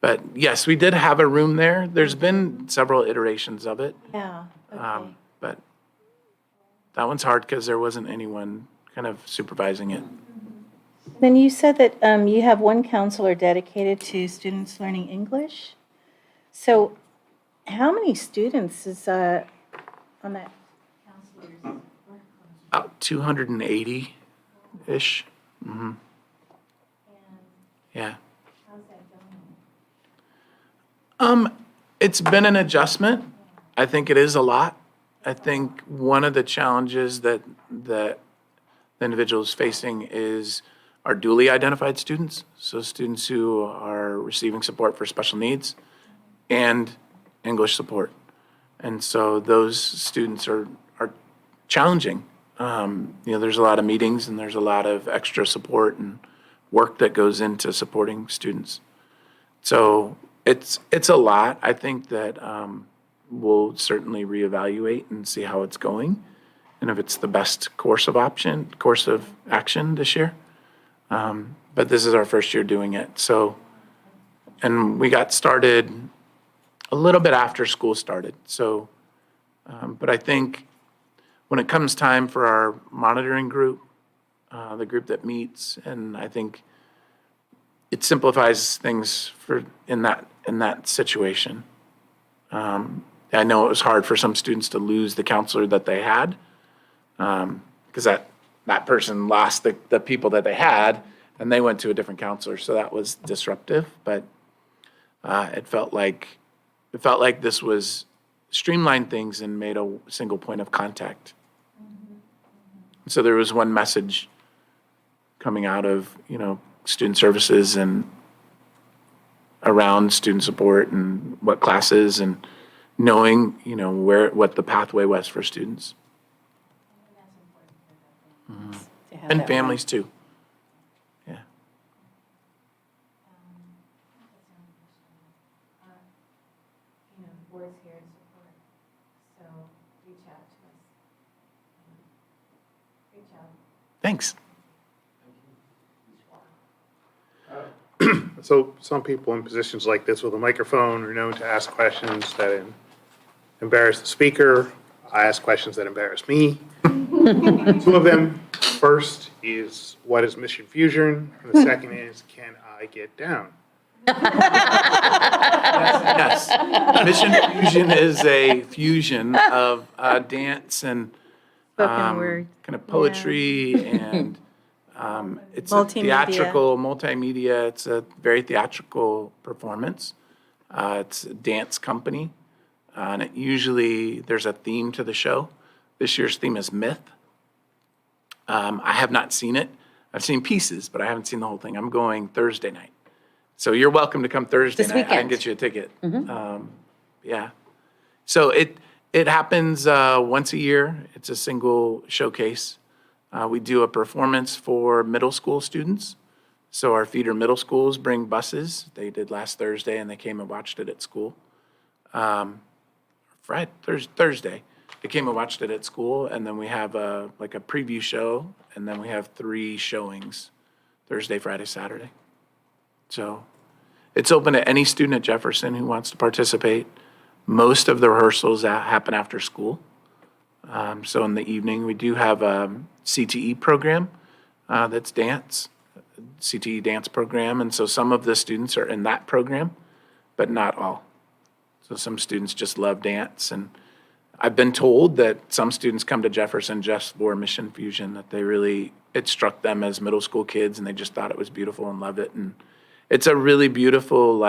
But yes, we did have a room there. There's been several iterations of it. yeah, okay. But that one's hard because there wasn't anyone kind of supervising it. Then you said that you have one counselor dedicated to students learning English. So how many students is on that counselor's? About 280-ish. Yeah. How's that going? It's been an adjustment. I think it is a lot. I think one of the challenges that the individual's facing are dually identified students, so students who are receiving support for special needs and English support. And so those students are challenging. There's a lot of meetings and there's a lot of extra support and work that goes into supporting students. So it's a lot. I think that we'll certainly reevaluate and see how it's going and if it's the best course of action this year. But this is our first year doing it. So, and we got started a little bit after school started. So, but I think when it comes time for our monitoring group, the group that meets, and I think it simplifies things in that situation. I know it was hard for some students to lose the counselor that they had, because that person lost the people that they had, and they went to a different counselor, so that was disruptive. But it felt like this was streamlined things and made a single point of contact. So there was one message coming out of student services and around student support and what classes and knowing what the pathway was for students To have and that families too. Yeah. boards here and support. So so reach out to us. Reach out. Thanks. So some people in positions like this with a microphone are known to ask questions that embarrass the speaker. I ask questions that embarrass me. Two of them. First is, what is Mission Fusion? And the second is, can I get down? Yes. Mission Fusion is a fusion of dance and Spoken word. kind of poetry and it's a Multimedia. theatrical, multimedia. It's a very theatrical performance. It's a dance company. And it usually, there's a theme to the show. This year's theme is myth. I have not seen it. I've seen pieces, but I haven't seen the whole thing. I'm going Thursday night. So you're welcome to come Thursday This night. I can weekend. get you a ticket. Yeah. So it happens once a year. It's a single showcase. We do a performance for middle school students. So our feeder middle schools bring buses. They did last Thursday, and they came and watched it at school. Thursday. They came and watched it at school, and then we have a preview show, and then we have 3 showings, Thursday, Friday, Saturday. So it's open to any student at Jefferson who wants to participate. Most of the rehearsals happen after school. So in the evening, we do have a CTE program that's dance, CTE dance program, and so some of the students are in that program, but not all. So some students just love dance, and I've been told that some students come to Jefferson just for Mission Fusion, that it struck them as middle school kids, and they just thought it was beautiful and loved it. And it's a really beautiful,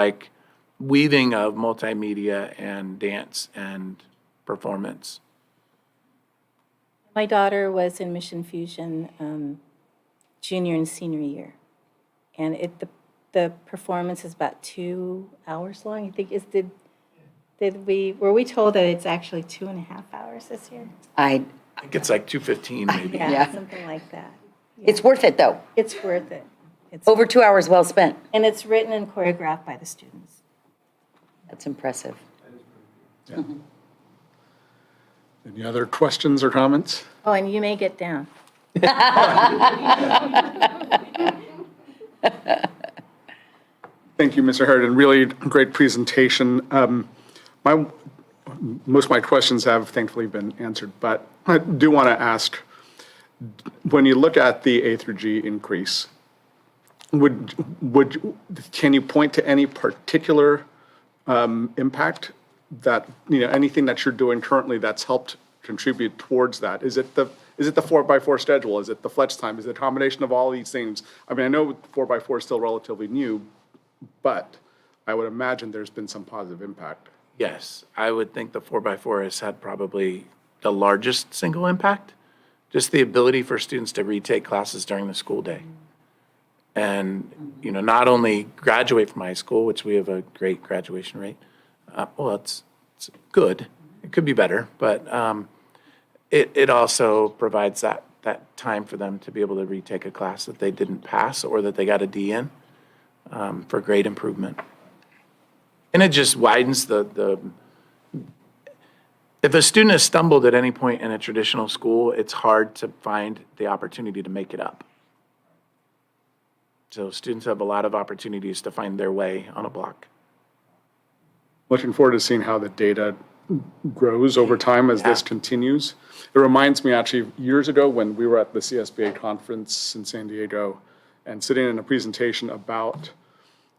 weaving of multimedia and dance and performance. My daughter was in Mission Fusion junior and senior year. And the performance is about 2 hours long. I think were we told that it's actually 2.5 hours this year? I think it's 2:15 maybe. Yeah. Something like that. It's worth it, though. It's worth it. It's Over 2 hours well spent. And it's written and choreographed by the students. That's impressive. Any other questions or comments? Oh, and you may get down. Thank you, Mr. Harridan. Really great presentation. Most of my questions have thankfully been answered, but I do want to ask, when you look at the A through G increase, can you point to any particular impact that, anything that you're doing currently that's helped contribute towards that? Is it the 4x4 schedule? Is it the fletch time? Is it a combination of all these things? I mean, I know 4x4 is still relatively new, but I would imagine there's been some positive impact. Yes, I would think the 4x4 has had probably the largest single impact. Just the ability for students to retake classes during the school day. And, not only graduate from high school, which we have a great graduation rate. It's good. It could be better, but it also provides that time for them to be able to retake a class that they didn't pass or that they got a D in for grade improvement. And it just widens if a student has stumbled at any point in a traditional school, it's hard to find the opportunity to make it up. So students have a lot of opportunities to find their way on a block. Looking forward to seeing how the data grows over time as this continues. It reminds me actually years ago when we were at the CSBA conference in San Diego and sitting in a presentation about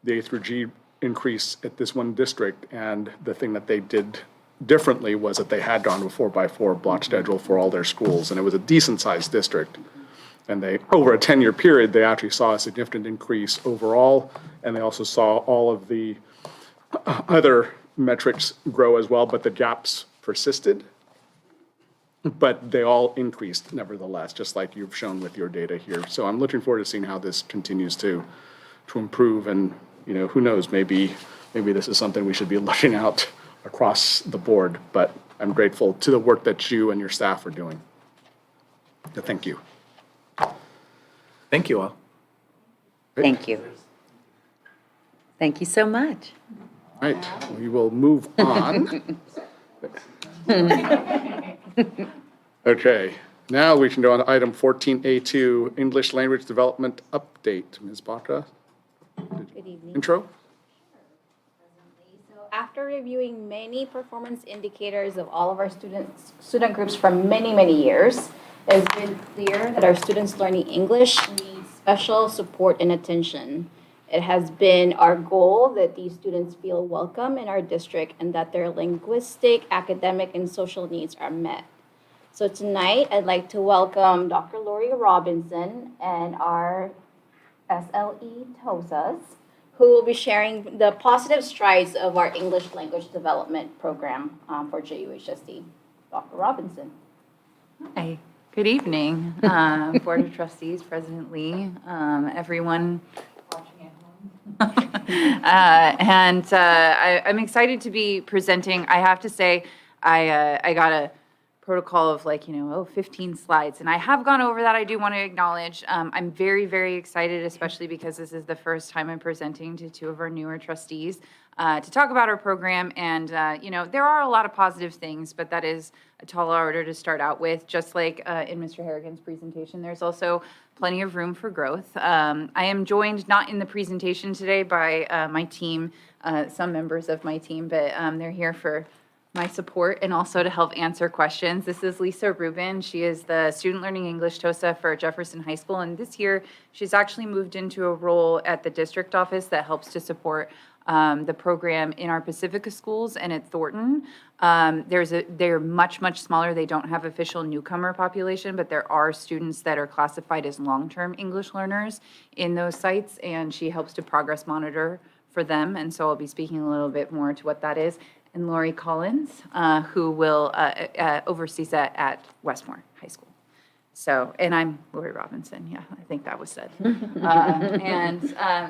the A through G increase at this one district, and the thing that they did differently was that they had gone to a 4x4 block schedule for all their schools, and it was a decent-sized district. And over a 10-year period, they actually saw a significant increase overall, and they also saw all of the other metrics grow as well, but the gaps persisted. But they all increased nevertheless, just like you've shown with your data here. So I'm looking forward to seeing how this continues to improve, and who knows, maybe this is something we should be looking out across the board, but I'm grateful to the work that you and your staff are doing. So thank you. Thank you all. Thank you. Thank you so much. All right, we will move on. Okay, now we can go on to item 14A2, English Language Development Update. Ms. Baca, Good evening. intro? So after reviewing many performance indicators of all of our student groups from many years, it has been clear that our students learning English need special support and attention. It has been our goal that these students feel welcome in our district and that their linguistic, academic, and social needs are met. So tonight, I'd like to welcome Dr. Lori Robinson and our SLE TOSAs, who will be sharing the positive strides of our English language development program for JUHSD. Dr. Robinson. Hi, good evening, Board of Trustees, President Lee, everyone watching at home. I'm excited to be presenting. I have to say, I got a protocol of 15 slides, and I have gone over that. I do want to acknowledge, I'm very excited, especially because this is the first time I'm presenting to two of our newer trustees to talk about our program. And, there are a lot of positive things, but that is a tall order to start out with. Just like in Mr. Harrigan's presentation, there's also plenty of room for growth. I am joined not in the presentation today by my team, some members of my team, but they're here for my support and also to help answer questions. This is Lisa Rubin. She is the Student Learning English TOSA for Jefferson High School, and this year she's actually moved into a role at the district office that helps to support the program in our Pacifica schools and at Thornton. They're much smaller. They don't have official newcomer population, but there are students that are classified as long-term English learners in those sites, and she helps to progress monitor for them. And so I'll be speaking a little bit more to what that is. And Lori Collins, who will oversees that at Westmore High School. So, and I'm Lori Robinson. Yeah, I think that was said.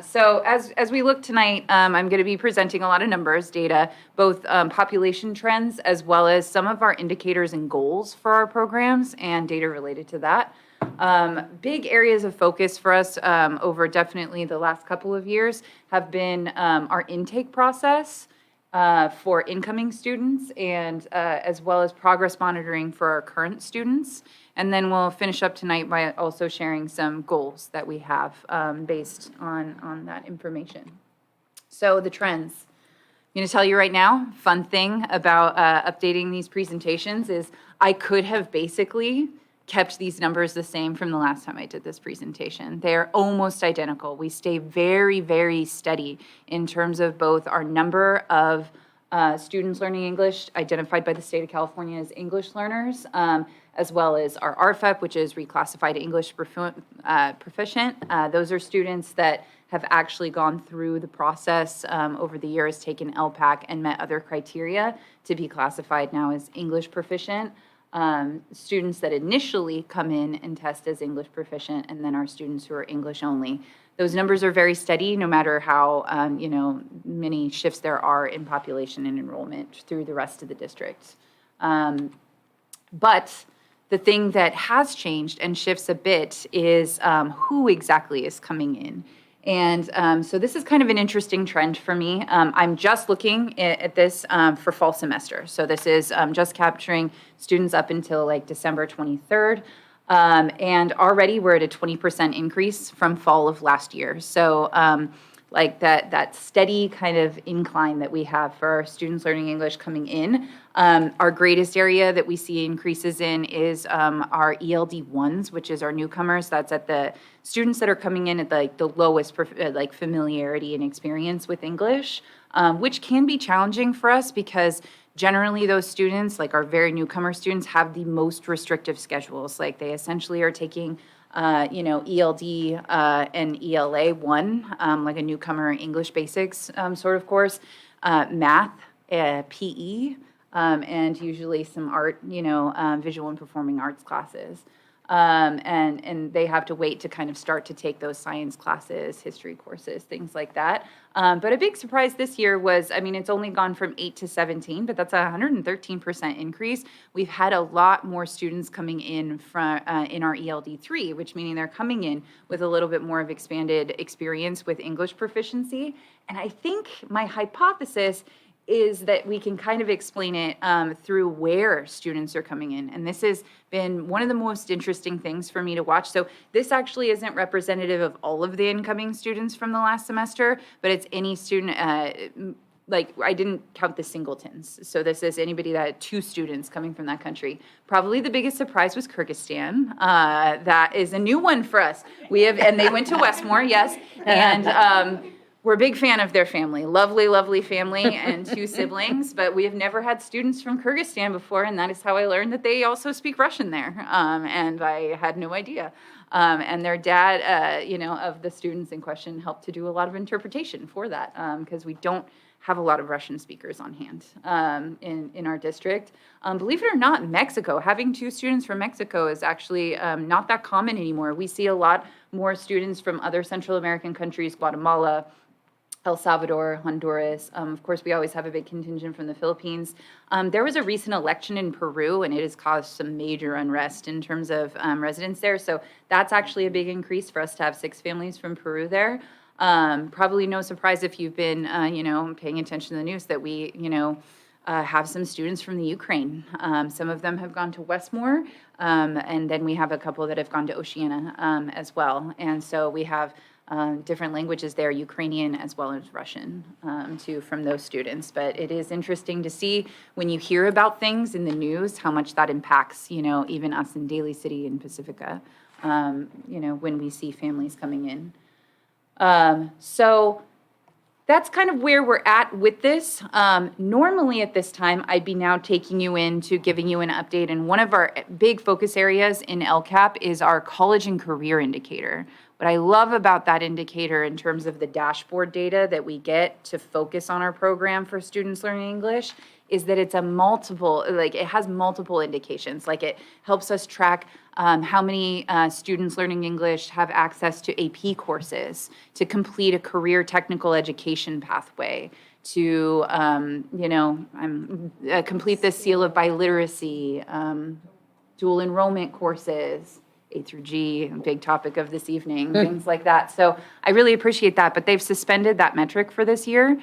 So as we look tonight, I'm going to be presenting a lot of numbers, data, both population trends as well as some of our indicators and goals for our programs and data related to that. Big areas of focus for us over definitely the last couple of years have been our intake process for incoming students and as well as progress monitoring for our current students. And then we'll finish up tonight by also sharing some goals that we have based on that information. So the trends. I'm going to tell you right now, fun thing about updating these presentations is I could have basically kept these numbers the same from the last time I did this presentation. They're almost identical. We stay very steady in terms of both our number of students learning English identified by the state of California as English learners, as well as our RFEP, which is reclassified English proficient. Those are students that have actually gone through the process over the years, taken LPAC and met other criteria to be classified now as English proficient. Students that initially come in and test as English proficient, and then our students who are English only. Those numbers are very steady, no matter how many shifts there are in population and enrollment through the rest of the district. But the thing that has changed and shifts a bit is who exactly is coming in. And so this is kind of an interesting trend for me. I'm just looking at this for fall semester. So this is just capturing students up until December 23rd. And already we're at a 20% increase from fall of last year. So that steady kind of incline that we have for our students learning English coming in. Our greatest area that we see increases in is our ELD 1s, which is our newcomers. That's at the students that are coming in at the lowest familiarity and experience with English, which can be challenging for us because generally those students, our very newcomer students, have the most restrictive schedules. They essentially are taking ELD and ELA 1, like a newcomer English basics sort of course, math, PE, and usually some art, visual and performing arts classes. And they have to wait to kind of start to take those science classes, history courses, things like that. But a big surprise this year was, it's only gone from 8 to 17, but that's a 113% increase. We've had a lot more students coming in from in our ELD 3, which meaning they're coming in with a little bit more of expanded experience with English proficiency. And I think my hypothesis is that we can kind of explain it through where students are coming in. And this has been one of the most interesting things for me to watch. So this actually isn't representative of all of the incoming students from the last semester, but it's any student, like I didn't count the singletons. So this is anybody that had 2 students coming from that country. Probably the biggest surprise was Kyrgyzstan. That is a new one for us. And they went to Westmore, yes. And we're a big fan of their family. Lovely, lovely family and 2 siblings, but we have never had students from Kyrgyzstan before, and that is how I learned that they also speak Russian there. And I had no idea. And their dad, of the students in question helped to do a lot of interpretation for that, because we don't have a lot of Russian speakers on hand in our district. Believe it or not, Mexico, having 2 students from Mexico is actually not that common anymore. We see a lot more students from other Central American countries, Guatemala, El Salvador, Honduras. Of course, we always have a big contingent from the Philippines. There was a recent election in Peru, and it has caused some major unrest in terms of residents there. So that's actually a big increase for us to have 6 families from Peru there. Probably no surprise if you've been, paying attention to the news that we, have some students from the Ukraine. Some of them have gone to Westmore, and then we have a couple that have gone to Oceana as well. And so we have different languages there, Ukrainian as well as Russian, too, from those students. But it is interesting to see when you hear about things in the news, how much that impacts, even us in Daly City and Pacifica, when we see families coming in. So that's kind of where we're at with this. Normally at this time, I'd be now taking you into giving you an update. And one of our big focus areas in LCAP is our college and career indicator. What I love about that indicator in terms of the dashboard data that we get to focus on our program for students learning English is that it has multiple indications. Like it helps us track how many students learning English have access to AP courses, to complete a career technical education pathway, to complete the seal of biliteracy, dual enrollment courses, A through G, a big topic of this evening, things like that. So I really appreciate that, but they've suspended that metric for this year,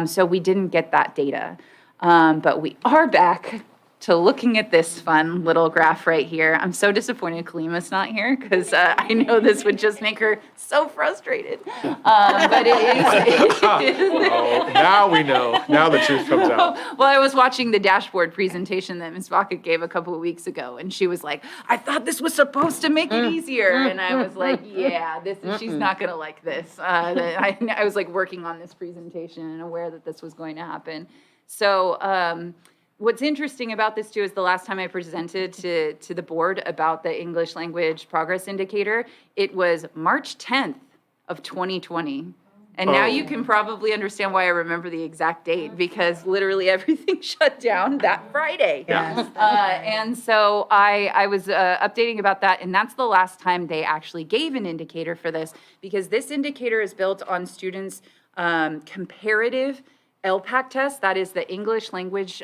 so we didn't get that data. But we are back to looking at this fun little graph right here. I'm so disappointed Kalima's not here because I know this would just make her so frustrated. But it is. Oh, now we know. Now the truth comes out. Well, I was watching the dashboard presentation that Ms. Vaca gave a couple of weeks ago, and she was like, I thought this was supposed to make it easier. And I was like, yeah, she's not going to like this. I was like working on this presentation and aware that this was going to happen. So what's interesting about this too is the last time I presented to the board about the English language progress indicator, it was March 10th of 2020. And now you can probably understand why I remember the exact date, because literally everything shut down that Friday. Yes. And so I was updating about that, and that's the last time they actually gave an indicator for this, because this indicator is built on students' comparative LPAC test, that is the English language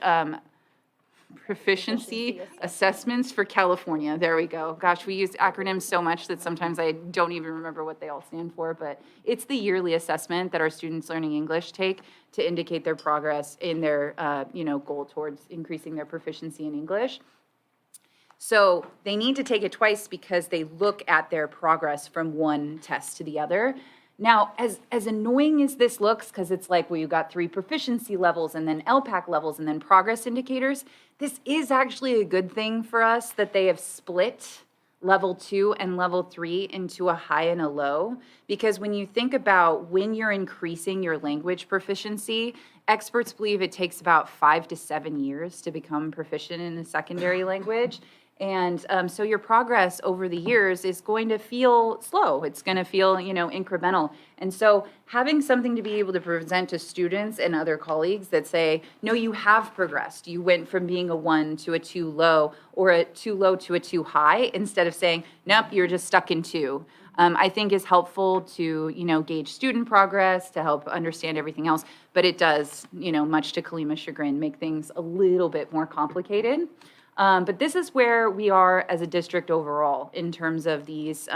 proficiency assessments for California. There we go. Gosh, we use acronyms so much that sometimes I don't even remember what they all stand for, but it's the yearly assessment that our students learning English take to indicate their progress in their goal towards increasing their proficiency in English. So they need to take it twice because they look at their progress from one test to the other. Now, as annoying as this looks, because it's like, well, you got 3 proficiency levels and then LPAC levels and then progress indicators, this is actually a good thing for us that they have split level 2 and level 3 into a high and a low. Because when you think about when you're increasing your language proficiency, experts believe it takes about 5 to 7 years to become proficient in a secondary language. And so your progress over the years is going to feel slow. It's going to feel, incremental. And so having something to be able to present to students and other colleagues that say, no, you have progressed. You went from being a 1 to a 2 low, or a 2 low to a 2 high, instead of saying, nope, you're just stuck in 2. I think is helpful to, gauge student progress, to help understand everything else. But it does, much to Kalima's chagrin, make things a little bit more complicated. But this is where we are as a district overall in terms of these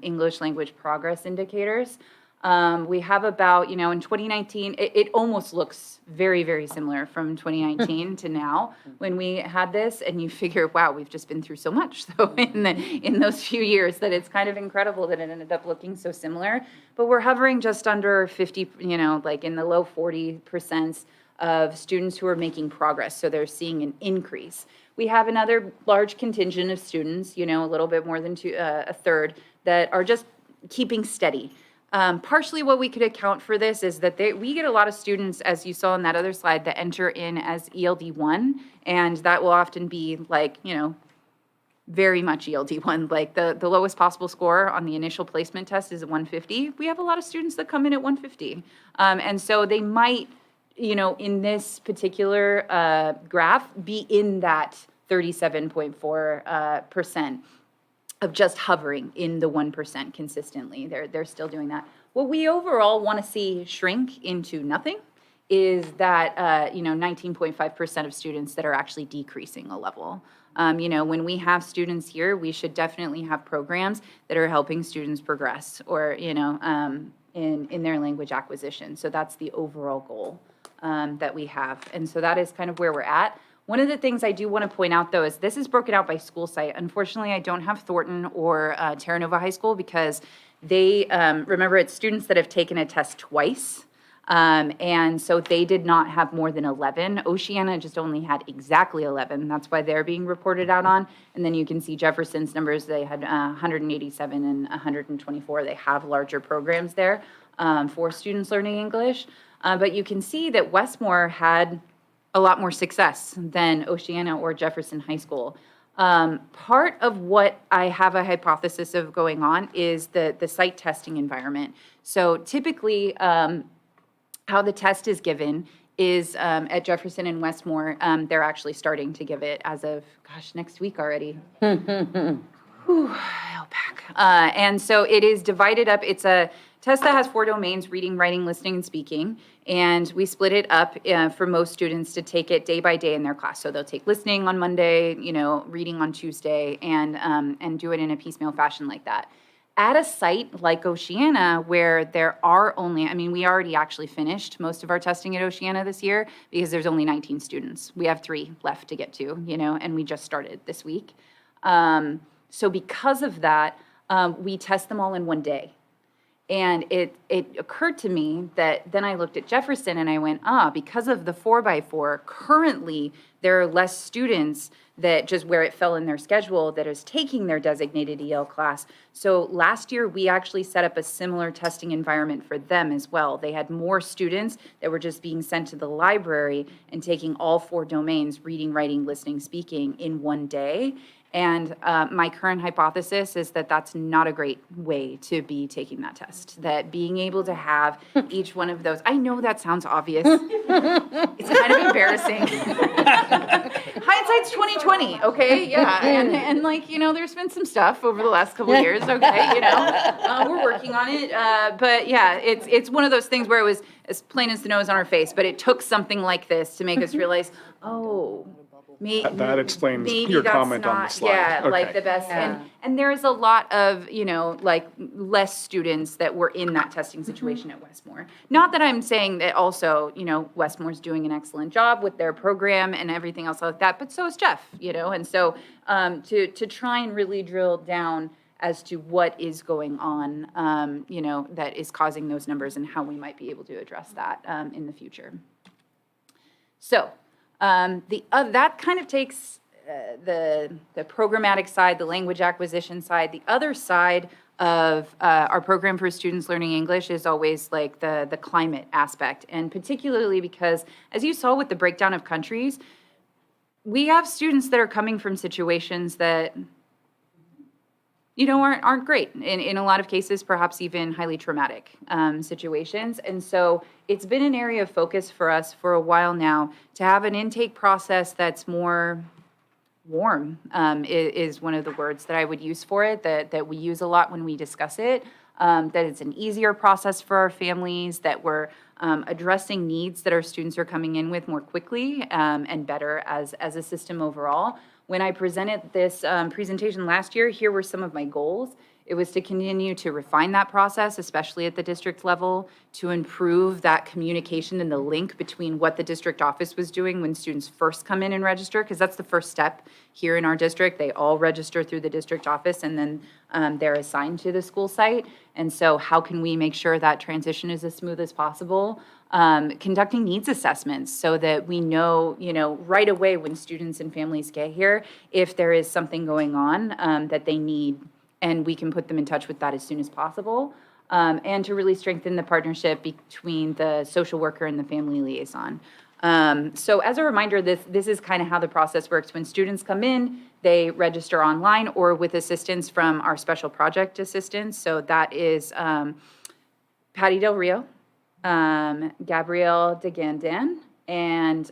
English language progress indicators. We have about, in 2019, it almost looks very, very similar from 2019 to now when we had this, and you figure, wow, we've just been through so much so in those few years that it's kind of incredible that it ended up looking so similar. But we're hovering just under 50, like in the low 40% of students who are making progress. So they're seeing an increase. We have another large contingent of students, a little bit more than a third, that are just keeping steady. Partially what we could account for this is that we get a lot of students, as you saw on that other slide, that enter in as ELD1, and that will often be like, very much ELD1. Like the lowest possible score on the initial placement test is a 150. We have a lot of students that come in at 150. And so they might, in this particular graph, be in that 37.4% of just hovering in the 1% consistently. They're still doing that. What we overall want to see shrink into nothing is that 19.5% of students that are actually decreasing a level. When we have students here, we should definitely have programs that are helping students progress or in their language acquisition. So that's the overall goal that we have, and so that is kind of where we're at. One of the things I do want to point out, though, is this is broken out by school site. Unfortunately, I don't have Thornton or Terra Nova High School because they, remember, it's students that have taken a test twice. And so they did not have more than 11. Oceana just only had exactly 11. That's why they're being reported out on. And then you can see Jefferson's numbers. They had 187 and 124. They have larger programs there for students learning English. But you can see that Westmore had a lot more success than Oceana or Jefferson High School. Part of what I have a hypothesis of going on is the site testing environment. So typically, how the test is given is at Jefferson and Westmore, they're actually starting to give it as of, next week already. And so it is divided up. It's a test that has 4 domains: reading, writing, listening, and speaking. And we split it up for most students to take it day by day in their class. So they'll take listening on Monday, reading on Tuesday, and do it in a piecemeal fashion like that. At a site like Oceana, where there are only, we already actually finished most of our testing at Oceana this year because there's only 19 students. We have 3 left to get to, and we just started this week. So because of that, we test them all in one day. And it occurred to me that then I looked at Jefferson and I went, because of the 4x4, currently there are less students that just where it fell in their schedule that is taking their designated EL class. So last year we actually set up a similar testing environment for them as well. They had more students that were just being sent to the library and taking all 4 domains, reading, writing, listening, speaking, in one day. And my current hypothesis is that that's not a great way to be taking that test. That being able to have each one of those, I know that sounds obvious. It's kind of embarrassing. Hindsight's 2020, okay? Yeah, and there's been some stuff over the last couple of years, okay? We're working on it. But yeah, it's one of those things where it was as plain as the nose on our face, but it took something like this to make us realize, That explains maybe your that's comment on the not, slide. yeah, Okay. like the best. Yeah. And there's a lot of, less students that were in that testing situation at Westmore. Not that I'm saying that also, Westmore's doing an excellent job with their program and everything else like that, but so is Jeff, and so to try and really drill down as to what is going on, that is causing those numbers and how we might be able to address that in the future. So, that kind of takes the programmatic side, the language acquisition side. The other side of our program for students learning English is always like the climate aspect, and particularly because, as you saw with the breakdown of countries, we have students that are coming from situations that aren't great. In a lot of cases, perhaps even highly traumatic situations. And so it's been an area of focus for us for a while now to have an intake process that's more warm, is one of the words that I would use for it, that we use a lot when we discuss it, that it's an easier process for our families, that we're addressing needs that our students are coming in with more quickly and better as a system overall. When I presented this presentation last year, here were some of my goals. It was to continue to refine that process, especially at the district level, to improve that communication and the link between what the district office was doing when students first come in and register, because that's the first step here in our district. They all register through the district office, and then they're assigned to the school site. And so how can we make sure that transition is as smooth as possible? Conducting needs assessments so that we know, right away when students and families get here, if there is something going on that they need, and we can put them in touch with that as soon as possible. And to really strengthen the partnership between the social worker and the family liaison. So as a reminder, this is kind of how the process works. When students come in, they register online or with assistance from our special project assistants. So that is Patty Del Rio, Gabrielle DeGandan, and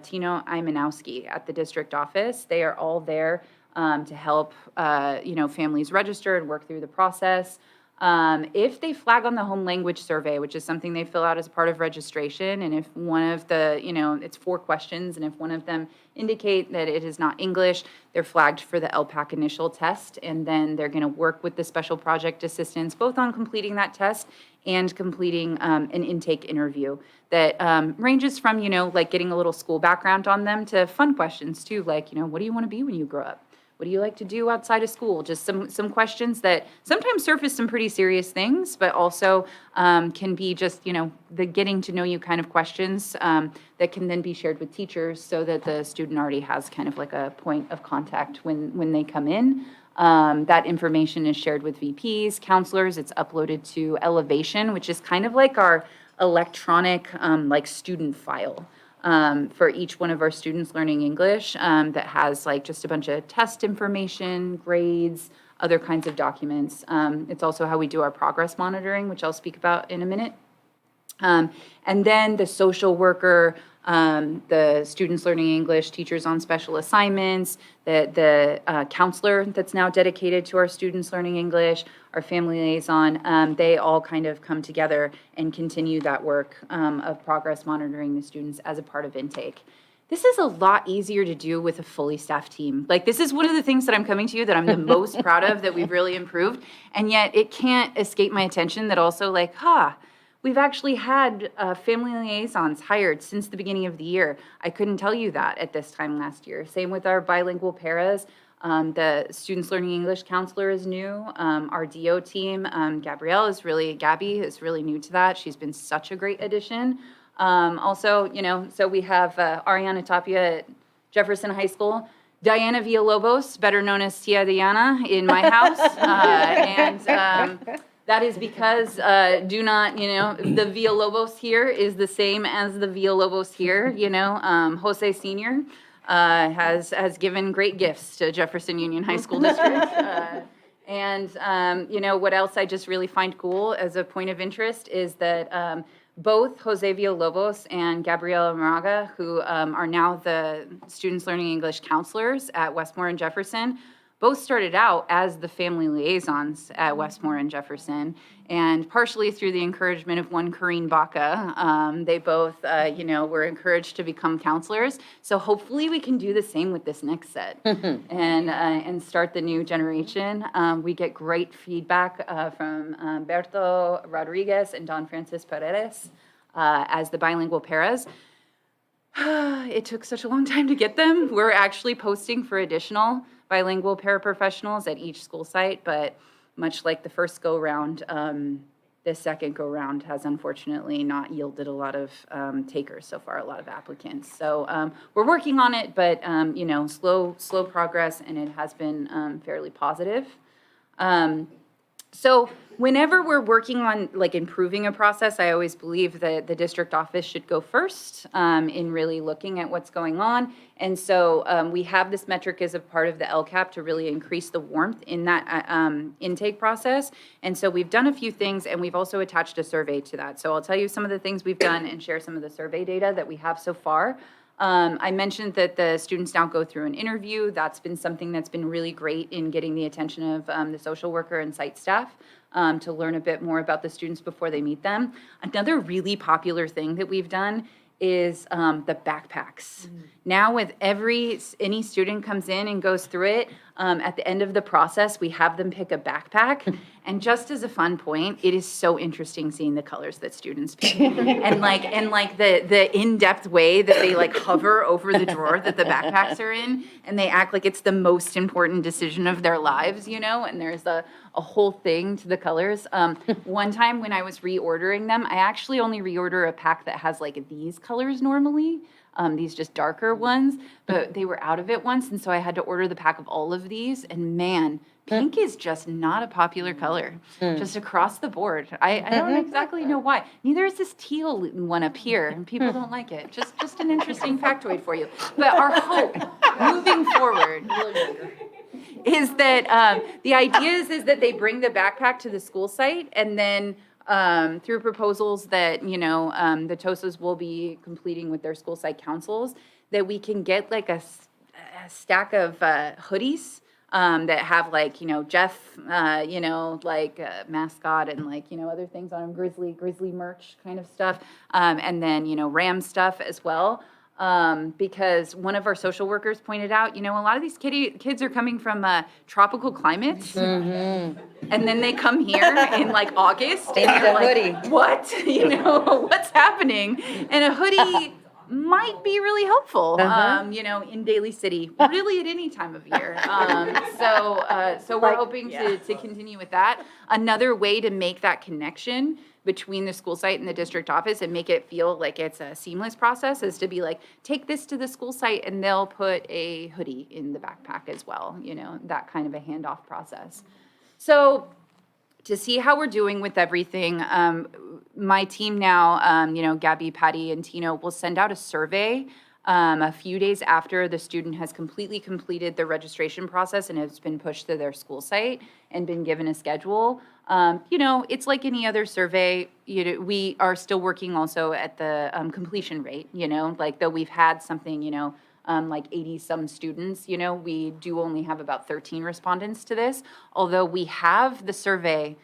Tino Imanowski at the district office. They are all there to help families register and work through the process. If they flag on the home language survey, which is something they fill out as part of registration, and if one of the, it's 4 questions, and if one of them indicate that it is not English, they're flagged for the LPAC initial test, and then they're going to work with the special project assistants both on completing that test and completing an intake interview that ranges from, like getting a little school background on them to fun questions too, like, what do you want to be when you grow up? What do you like to do outside of school? Just some questions that sometimes surface some pretty serious things, but also can be just, the getting to know you kind of questions that can then be shared with teachers so that the student already has kind of like a point of contact when they come in. That information is shared with VPs, counselors. It's uploaded to Elevation, which is kind of like our electronic like student file. For each one of our students learning English that has like just a bunch of test information, grades, other kinds of documents. It's also how we do our progress monitoring, which I'll speak about in a minute. And then the social worker, the students learning English, teachers on special assignments, the counselor that's now dedicated to our students learning English, our family liaison, they all kind of come together and continue that work of progress monitoring the students as a part of intake. This is a lot easier to do with a fully staffed team. Like, this is one of the things that I'm coming to you that I'm the most proud of, that we've really improved, and yet it can't escape my attention that also, like, we've actually had family liaisons hired since the beginning of the year. I couldn't tell you that at this time last year. Same with our bilingual paras. The students learning English counselor is new. Our DO team, Gabby is really new to that. She's been such a great addition. Also, so we have Ariana Tapia at Jefferson High School. Diana Villalobos, better known as Tia Diana, in my house. That is because the Villalobos here is the same as the Villalobos here. Jose Sr. Has given great gifts to Jefferson Union High School District. What else I just really find cool as a point of interest is that both Jose Villalobos and Gabriela Moraga, who are now the students learning English counselors at Westmore and Jefferson, both started out as the family liaisons at Westmore and Jefferson, and partially through the encouragement of one Corrine Baca, they both, were encouraged to become counselors. So hopefully we can do the same with this next set and start the new generation. We get great feedback from Berto Rodriguez and Don Francis Paredes as the bilingual paras. It took such a long time to get them. We're actually posting for additional bilingual paraprofessionals at each school site, but much like the first go-round, the second go-round has unfortunately not yielded a lot of takers so far, a lot of applicants. So we're working on it, but slow progress, and it has been fairly positive. So whenever we're working on like improving a process, I always believe that the district office should go first in really looking at what's going on. And so we have this metric as a part of the LCAP to really increase the warmth in that intake process. And so we've done a few things, and we've also attached a survey to that. So I'll tell you some of the things we've done and share some of the survey data that we have so far. I mentioned that the students now go through an interview. That's been something that's been really great in getting the attention of the social worker and site staff to learn a bit more about the students before they meet them. Another really popular thing that we've done is the backpacks. Now with any student comes in and goes through it, at the end of the process, we have them pick a backpack. And just as a fun point, it is so interesting seeing the colors that students pick. and the in-depth way that they like hover over the drawer that the backpacks are in, and they act like it's the most important decision of their lives, you know, and there's a whole thing to the colors. One time when I was reordering them, I actually only reorder a pack that has like these colors normally. These just darker ones, but they were out of it once, and so I had to order the pack of all of these, and man, pink is just not a popular color, just across the board. I don't exactly know why. Neither is this teal one up here, and people don't like it. Just an interesting factoid for you. But our hope, moving forward, is that the idea is that they bring the backpack to the school site, and then through proposals that, you know, the TOSAs will be completing with their school site councils, that we can get like a stack of hoodies that have like, you know, Jeff, you know, like mascot and like, you know, other things on them, grizzly merch kind of stuff. And then, you know, Ram stuff as well. Because one of our social workers pointed out, you know, a lot of these kids are coming from tropical climates, and then they come here in like August, and they're like, what? You know, what's happening? And a hoodie might be really helpful, you know, in Daly City, really at any time of year. So we're hoping to continue with that. Another way to make that connection between the school site and the district office and make it feel like it's a seamless process is to be like, take this to the school site and they'll put a hoodie in the backpack as well, you know, that kind of a handoff process. So to see how we're doing with everything, my team now, you know, Gabby, Patty, and Tino will send out a survey a few days after the student has completely completed the registration process and has been pushed to their school site and been given a schedule. You know, it's like any other survey. You know, we are still working also at the completion rate, you know, like though we've had something, you know, like 80 some students, you know, we do only have about 13 respondents to this. Although we have the survey.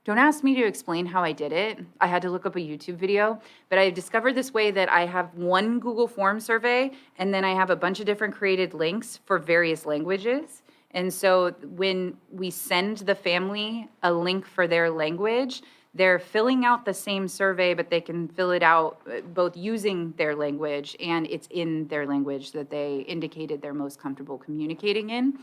Don't ask me to explain how I did it. I had to look up a YouTube video, but I discovered this way that I have one Google Form survey, and then I have a bunch of different created links for various languages. And so when we send the family a link for their language, they're filling out the same survey, but they can fill it out both using their language, and it's in their language that they indicated they're most comfortable communicating in.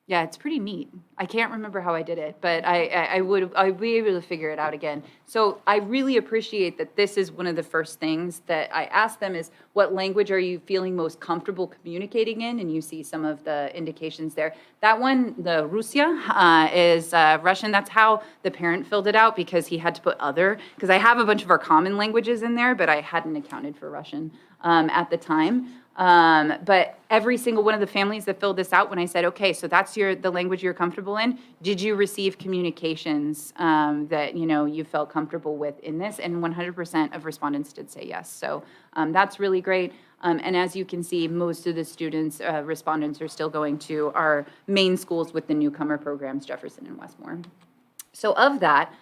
Yeah, it's pretty neat. I can't remember how I did it, but I'd be able to figure it out again. So I really appreciate that this is one of the first things that I ask them is, what language are you feeling most comfortable communicating in? And you see some of the indications there. That one, the Russia, is Russian. That's how the parent filled it out because he had to put other, because I have a bunch of our common languages in there, but I hadn't accounted for Russian at the time. But every single one of the families that filled this out, when I said, okay, so that's the language you're comfortable in, did you receive communications that, you know, you felt comfortable with in this? And 100% of respondents did say yes. So that's really great. And as you can see, most of the students, respondents are still going to our main schools with the newcomer programs, Jefferson and Westmore. So of that,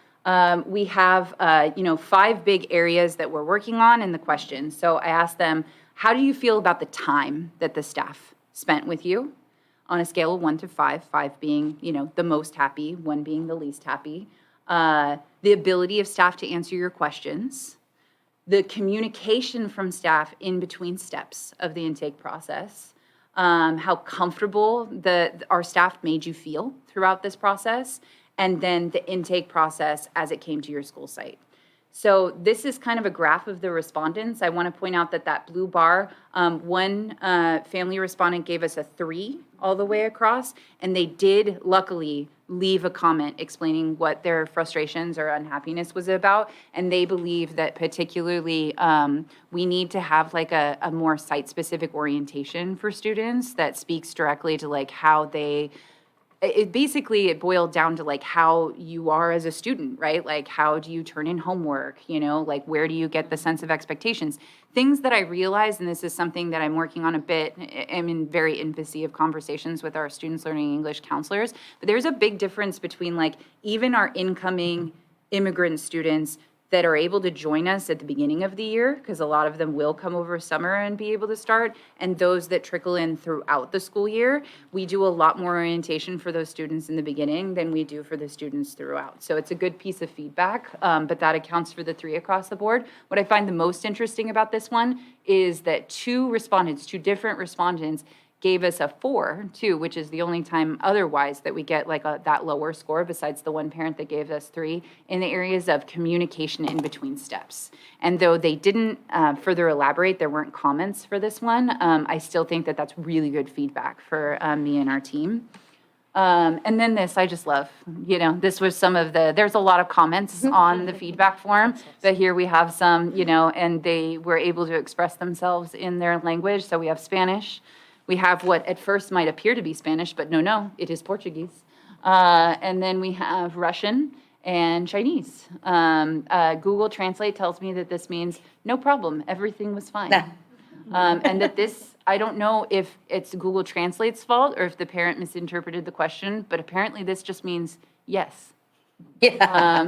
we have, you know, 5 big areas that we're working on in the questions. So I asked them, how do you feel about the time that the staff spent with you on a scale of 1 to 5, 5 being, you know, the most happy, 1 being the least happy, the ability of staff to answer your questions, the communication from staff in between steps of the intake process, how comfortable our staff made you feel throughout this process, and then the intake process as it came to your school site. So this is kind of a graph of the respondents. I want to point out that blue bar, one family respondent gave us a 3 all the way across, and they did luckily leave a comment explaining what their frustrations or unhappiness was about, and they believe that particularly we need to have like a more site-specific orientation for students that speaks directly to like how they, it boiled down to like how you are as a student, right? Like how do you turn in homework, you know, like where do you get the sense of expectations? Things that I realized, and this is something that I'm working on a bit, I'm in very infancy of conversations with our students learning English counselors, but there's a big difference between like even our incoming immigrant students that are able to join us at the beginning of the year, because a lot of them will come over summer and be able to start, and those that trickle in throughout the school year. We do a lot more orientation for those students in the beginning than we do for the students throughout. So it's a good piece of feedback, but that accounts for the 3 across the board. What I find the most interesting about this one is that 2 different respondents gave us a 4, too, which is the only time otherwise that we get like that lower score, besides the one parent that gave us 3, in the areas of communication in between steps. And though they didn't further elaborate, there weren't comments for this one, I still think that that's really good feedback for me and our team. And then this, I just love, this was there's a lot of comments on the feedback form, but here we have some, and they were able to express themselves in their language. So we have Spanish. We have what at first might appear to be Spanish, but no, it is Portuguese. And then we have Russian and Chinese. Google Translate tells me that this means no problem, everything was fine. And that this, I don't know if it's Google Translate's fault or if the parent misinterpreted the question, but apparently this just means yes. Yeah.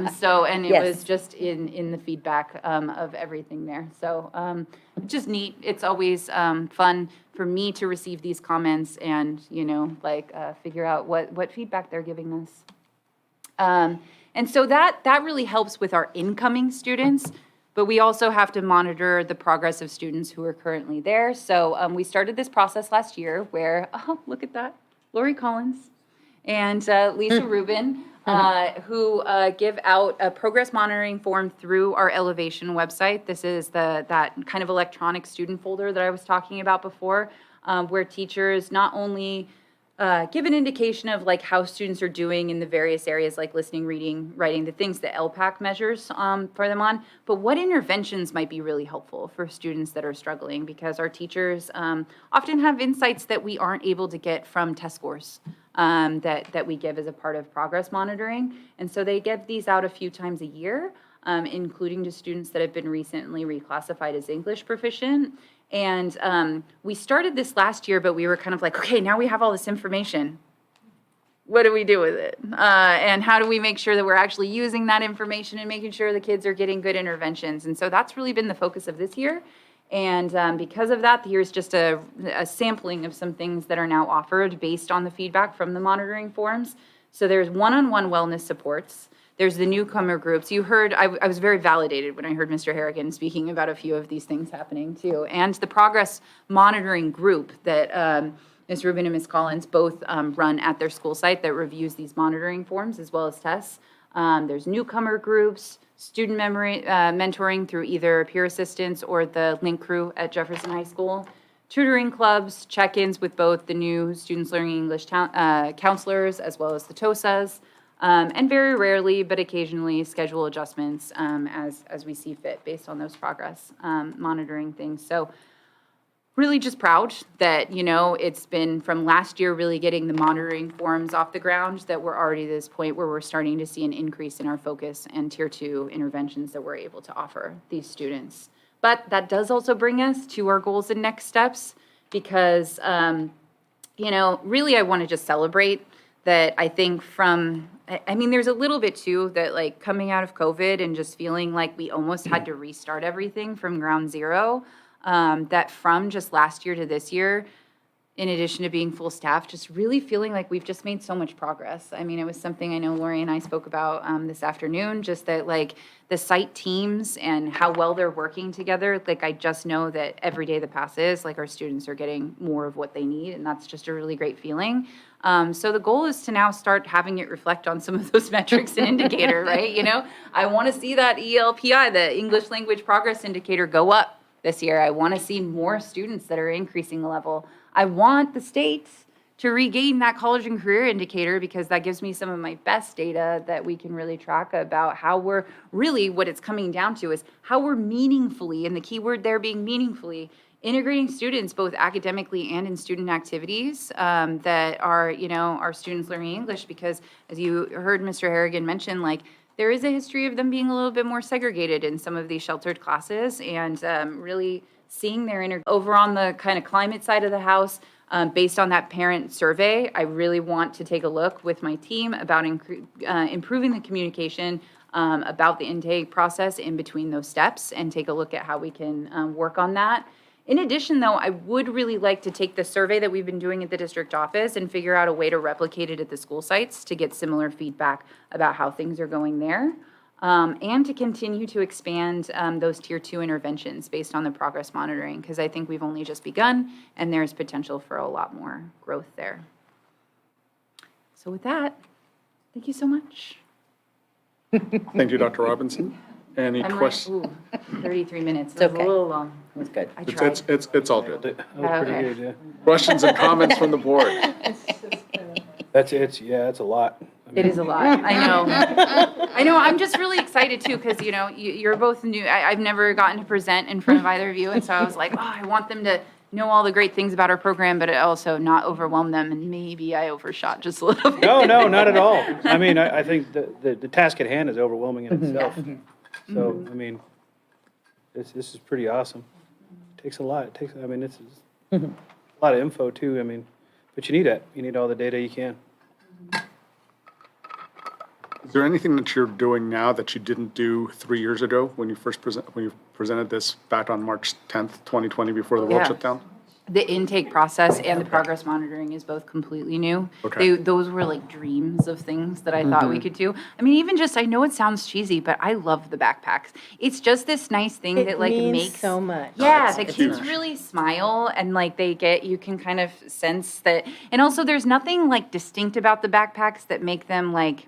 And it Yes. was just in the feedback of everything there. So just neat. It's always fun for me to receive these comments and, figure out what feedback they're giving us. And so that really helps with our incoming students, but we also have to monitor the progress of students who are currently there. So we started this process last year where, oh, look at that, Lori Collins and Lisa Rubin, who give out a progress monitoring form through our Elevation website. This is that kind of electronic student folder that I was talking about before, where teachers not only give an indication of like how students are doing in the various areas like listening, reading, writing, the things that LPAC measures for them on, but what interventions might be really helpful for students that are struggling, because our teachers often have insights that we aren't able to get from test scores that we give as a part of progress monitoring. And so they give these out a few times a year, including to students that have been recently reclassified as English proficient. And we started this last year, but we were kind of like, okay, now we have all this information. What do we do with it? And how do we make sure that we're actually using that information and making sure the kids are getting good interventions? And so that's really been the focus of this year. And because of that, here's just a sampling of some things that are now offered based on the feedback from the monitoring forms. So there's one-on-one wellness supports. There's the newcomer groups. You heard, I was very validated when I heard Mr. Harrigan speaking about a few of these things happening too. And the progress monitoring group that Ms. Rubin and Ms. Collins both run at their school site that reviews these monitoring forms as well as tests. There's newcomer groups, student mentoring through either peer assistance or the link crew at Jefferson High School, tutoring clubs, check-ins with both the new Students Learning English counselors as well as the TOSAs, and very rarely, but occasionally, schedule adjustments as we see fit based on those progress monitoring things. So really just proud that, it's been from last year really getting the monitoring forms off the ground that we're already at this point where we're starting to see an increase in our focus and Tier 2 interventions that we're able to offer these students. But that does also bring us to our goals and next steps because, really I want to just celebrate that. I think there's a little bit too that like coming out of COVID and just feeling like we almost had to restart everything from ground zero, that from just last year to this year, in addition to being full staff, just really feeling like we've just made so much progress. I mean, it was something I know Lori and I spoke about this afternoon, just that like the site teams and how well they're working together. Like I just know that every day that passes, like our students are getting more of what they need, and that's just a really great feeling. So the goal is to now start having it reflect on some of those metrics and indicator, right? I want to see that ELPI, the English Language Progress Indicator, go up this year. I want to see more students that are increasing the level. I want the states to regain that college and career indicator because that gives me some of my best data that we can really track about how we're really, what it's coming down to is how we're meaningfully, and the key word there being meaningfully, integrating students both academically and in student activities that are, our students learning English, because as you heard Mr. Harrigan mention, like there is a history of them being a little bit more segregated in some of these sheltered classes, and really seeing their over on the kind of climate side of the house. Based on that parent survey, I really want to take a look with my team about improving the communication about the intake process in between those steps and take a look at how we can work on that. In addition, though, I would really like to take the survey that we've been doing at the district office and figure out a way to replicate it at the school sites to get similar feedback about how things are going there. And to continue to expand those tier 2 interventions based on the progress monitoring, because I think we've only just begun and there's potential for a lot more growth there. So with that, thank you so much. Thank you, Dr. Robinson. Any I'm like, questions? ooh, 33 minutes. That was okay. a little long. It was good. I tried. It's all good. That was pretty Okay. good, yeah. Questions and comments from the board? It's a lot. I It mean, is a lot. I know. I know. I'm just really excited too because you're both new. I've never gotten to present in front of either of you, and so I was like, oh, I want them to know all the great things about our program, but also not overwhelm them. And maybe I overshot just a little bit. No, not at all. I mean, I think the task at hand is overwhelming in itself. So, I mean, this is pretty awesome. It takes a lot. It's a lot of info too. I mean, but you need it. You need all the data you can. Is there anything that you're doing now that you didn't do 3 years ago when you presented this back on March 10th, 2020 before the world Yeah. shut down? The intake process and the progress monitoring is both completely new. Okay. Those were like dreams of things that I thought we could do. I mean, even just, I know it sounds cheesy, but I love the backpacks. It's just this nice thing that like means makes so much. Yeah, the it's kids huge. really smile and like you can kind of sense that. And also there's nothing like distinct about the backpacks that make them like,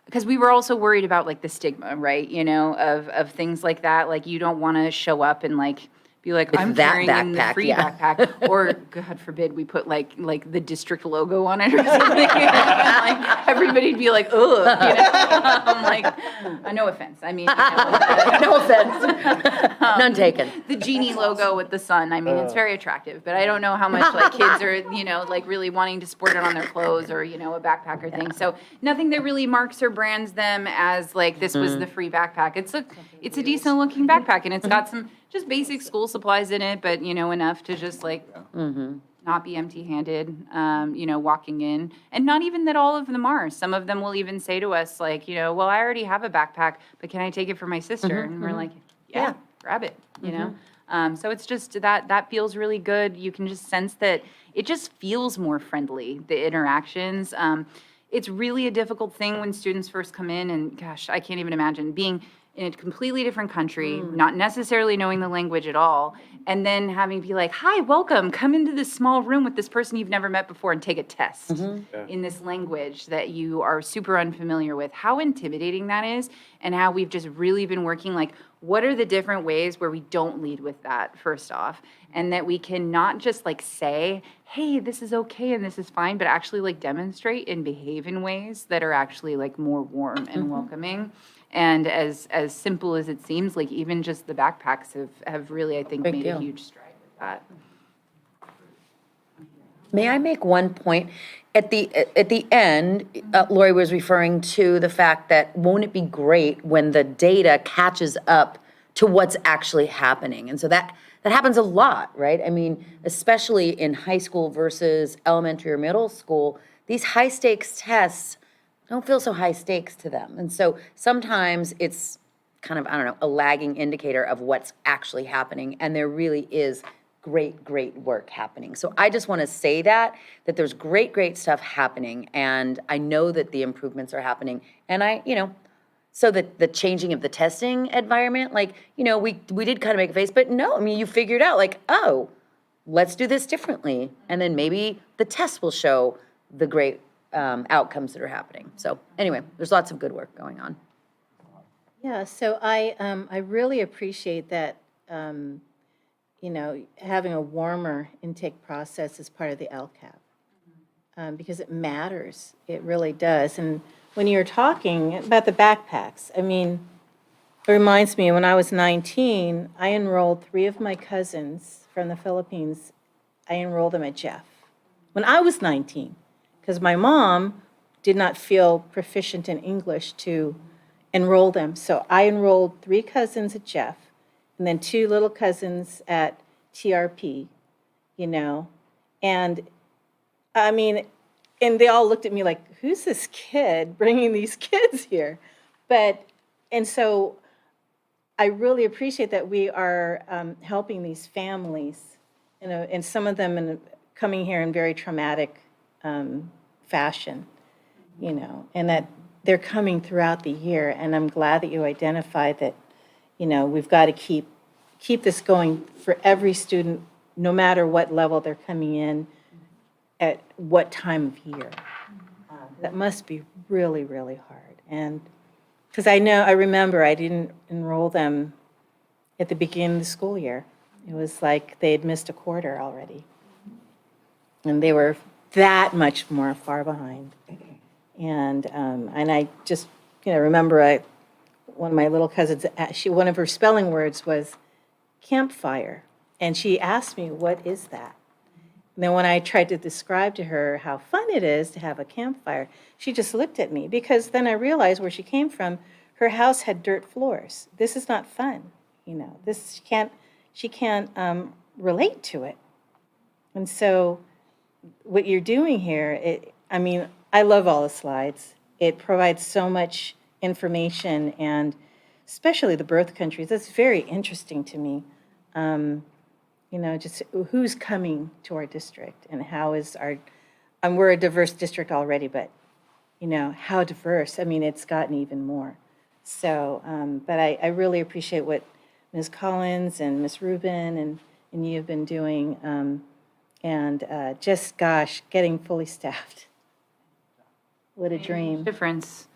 because we were also worried about like the stigma, right? Of things like that. Like you don't want to show up and like be like, With I'm that carrying in the backpack, free yeah. backpack, or God forbid we put like the district logo on it or something. Like everybody'd be like, ugh. I'm like, no offense. I mean, No offense. None taken. the genie logo with the sun. I mean, it's very attractive, but I don't know how much like kids are, like really wanting to sport it on their clothes or, a backpacker thing. So nothing that really marks or brands them as like, this was the free backpack. It's a decent looking backpack and it's got some just basic school supplies in it, but enough to just like not be empty-handed, walking in. And not even that all of them are. Some of them will even say to us like, well, I already have a backpack, but can I take it for my sister? And we're like, yeah, grab it, So it's just that feels really good. You can just sense that it just feels more friendly, the interactions. It's really a difficult thing when students first come in and gosh, I can't even imagine being in a completely different country, not necessarily knowing the language at all, and then having to be like, hi, welcome, come into this small room with this person you've never met before and take a test in this language that you are super unfamiliar with. How intimidating that is, and how we've just really been working, like, what are the different ways where we don't lead with that, first off, and that we can not just, like, say, hey, this is okay and this is fine, but actually, like, demonstrate and behave in ways that are actually, like, more warm and welcoming. And as simple as it seems, like even just the backpacks have really, I think, Big made deal. a huge stride with that. May I make one point? At the end, Lori was referring to the fact that won't it be great when the data catches up to what's actually happening? And so that happens a lot, right? I mean, especially in high school versus elementary or middle school, these high stakes tests don't feel so high stakes to them. And so sometimes it's kind of, a lagging indicator of what's actually happening. And there really is great work happening. So I just want to say that there's great stuff happening. And I know that the improvements are happening. And so that the changing of the testing environment, like, we did kind of make a face, but no, I mean, you figured out like, oh, let's do this differently. And then maybe the test will show the great outcomes that are happening. So anyway, there's lots of good work going on. Yeah, so I really appreciate that, having a warmer intake process is part of the LCAP, because it matters. It really does. And when you're talking about the backpacks, I mean, it reminds me, when I was 19, I enrolled 3 of my cousins from the Philippines. I enrolled them at Jeff when I was 19. Because my mom did not feel proficient in English to enroll them. So I enrolled 3 cousins at Jeff, and then 2 little cousins at TRP, And I mean, and they all looked at me like, who's this kid bringing these kids here? But and so I really appreciate that we are helping these families, you know, and some of them coming here in very traumatic fashion, you know, and that they're coming throughout the year. And I'm glad that you identified that, you know, we've got to keep this going for every student, no matter what level they're coming in, at what time of year. That must be really, really hard. And because I remember I didn't enroll them at the beginning of the school year. It was like they had missed a quarter already. And they were that much more far behind. And I just, you know, remember one of my little cousins, one of her spelling words was campfire. And she asked me, what is that? And then when I tried to describe to her how fun it is to have a campfire, she just looked at me, because then I realized where she came from. Her house had dirt floors. This is not fun, you know. She can't relate to it. And so what you're doing here, I mean, I love all the slides. It provides so much information, and especially the birth countries. That's very interesting to me. You know, just who's coming to our district, and how is we're a diverse district already, but, you know, how diverse. I mean, it's gotten even more. So, but I really appreciate what Ms. Collins and Ms. Rubin and you have been doing, and just, gosh, getting fully staffed. What a dream. Difference.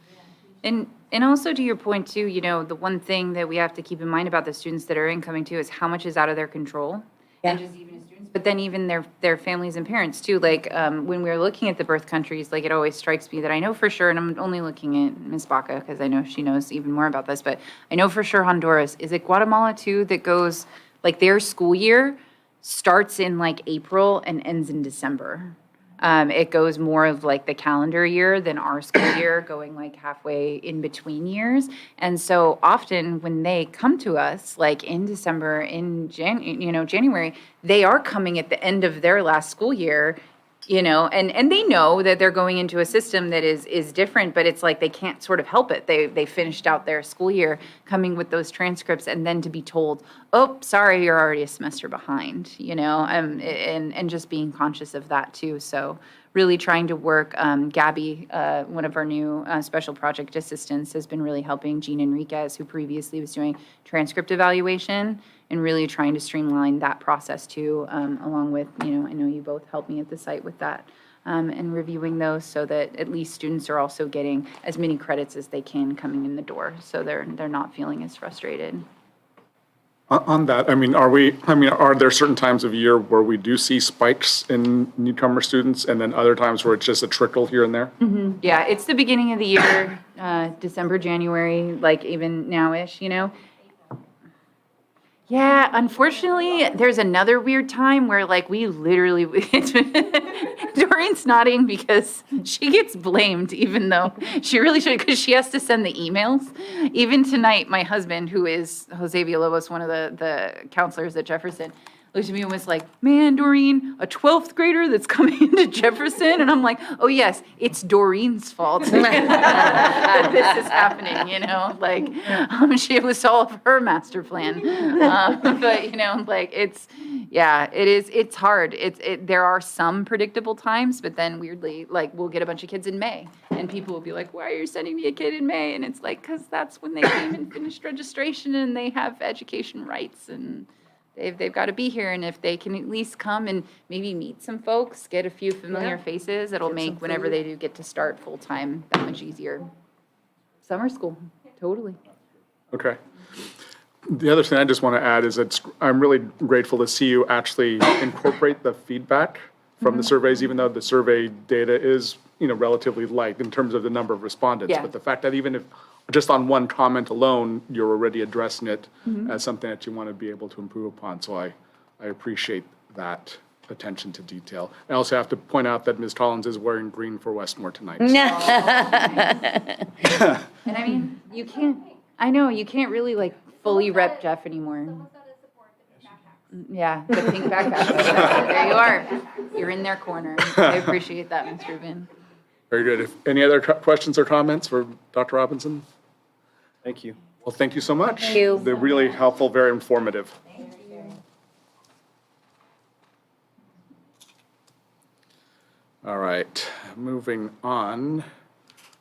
And also to your point too, you know, the one thing that we have to keep in mind about the students that are incoming too is how much is out of their control. And just even as students, but then even their families and parents too. Like when we're looking at the birth countries, like it always strikes me that I know for sure, and I'm only looking at Ms. Baca because I know she knows even more about this, but I know for sure Honduras. Is it Guatemala too that goes, like their school year starts in like April and ends in December? It goes more of like the calendar year than our school year, going like halfway in between years. And so often when they come to us, like in December, in January, they are coming at the end of their last school year, you know, and they know that they're going into a system that is different, but it's like they can't sort of help it. They finished out their school year coming with those transcripts, and then to be told, oh, sorry, you're already a semester behind, you know, and just being conscious of that too. So really trying to work, Gabby, one of our new special project assistants, has been really helping Jean Enriquez, who previously was doing transcript evaluation, and really trying to streamline that process too, along with, you know, I know you both helped me at the site with that, and reviewing those so that at least students are also getting as many credits as they can coming in the door, so they're not feeling as frustrated. On that, I mean, are there certain times of year where we do see spikes in newcomer students, and then other times where it's just a trickle here and there? Yeah, it's the beginning of the year, December, January, like even now-ish, you know? Yeah, unfortunately, there's another weird time where like we literally, Doreen's nodding because she gets blamed even though she really should, because she has to send the emails. Even tonight, my husband, who is Jose Villalobos, one of the counselors at Jefferson, looked at me and was like, man, Doreen, a 12th grader that's coming into Jefferson? And I'm like, oh yes, it's Doreen's fault that this is happening, you know? Like, it was all of her master plan. But, you know, like, it's hard. There are some predictable times, but then weirdly, like, we'll get a bunch of kids in May, and people will be like, why are you sending me a kid in May? And it's like, because that's when they came and finished registration, and they have education rights, and they've got to be here, and if they can at least come and maybe meet some folks, get a few familiar faces, it'll make whenever they do get to start full-time that much easier. Summer school, totally. Okay. The other thing I just want to add is I'm really grateful to see you actually incorporate the feedback from the surveys, even though the survey data is, you know, relatively light in terms of the number of respondents. Yeah. But the fact that even if just on one comment alone, you're already addressing it as something that you want to be able to improve upon. So I appreciate that attention to detail. I also have to point out that Ms. Collins is wearing green for Westmore tonight. So. And I mean, you can't really like fully rep Jeff anymore. Yeah, the pink backpack. There you are. You're in their corner. I appreciate that, Ms. Rubin. Very good. Any other questions or comments for Dr. Robinson? Thank you. Well, thank you so much. Thank you. They're really helpful, very informative. All right, moving on.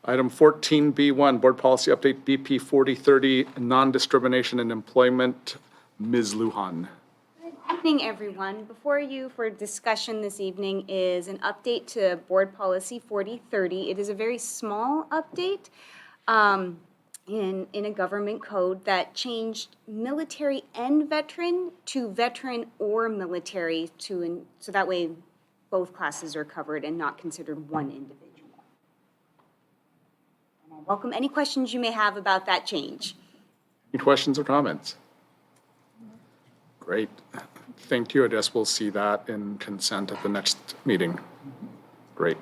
Item 14B1, Board Policy Update BP 4030, Non-Discrimination in Employment. Ms. Lujan. Good evening, everyone. Before you for discussion this evening is an update to Board Policy 4030. It is a very small update in a government code that changed military and veteran to veteran or military so that way both classes are covered and not considered one individual. And I welcome any questions you may have about that change. Any questions or comments? Great. Thank you. I guess we'll see that in consent at the next meeting. Great.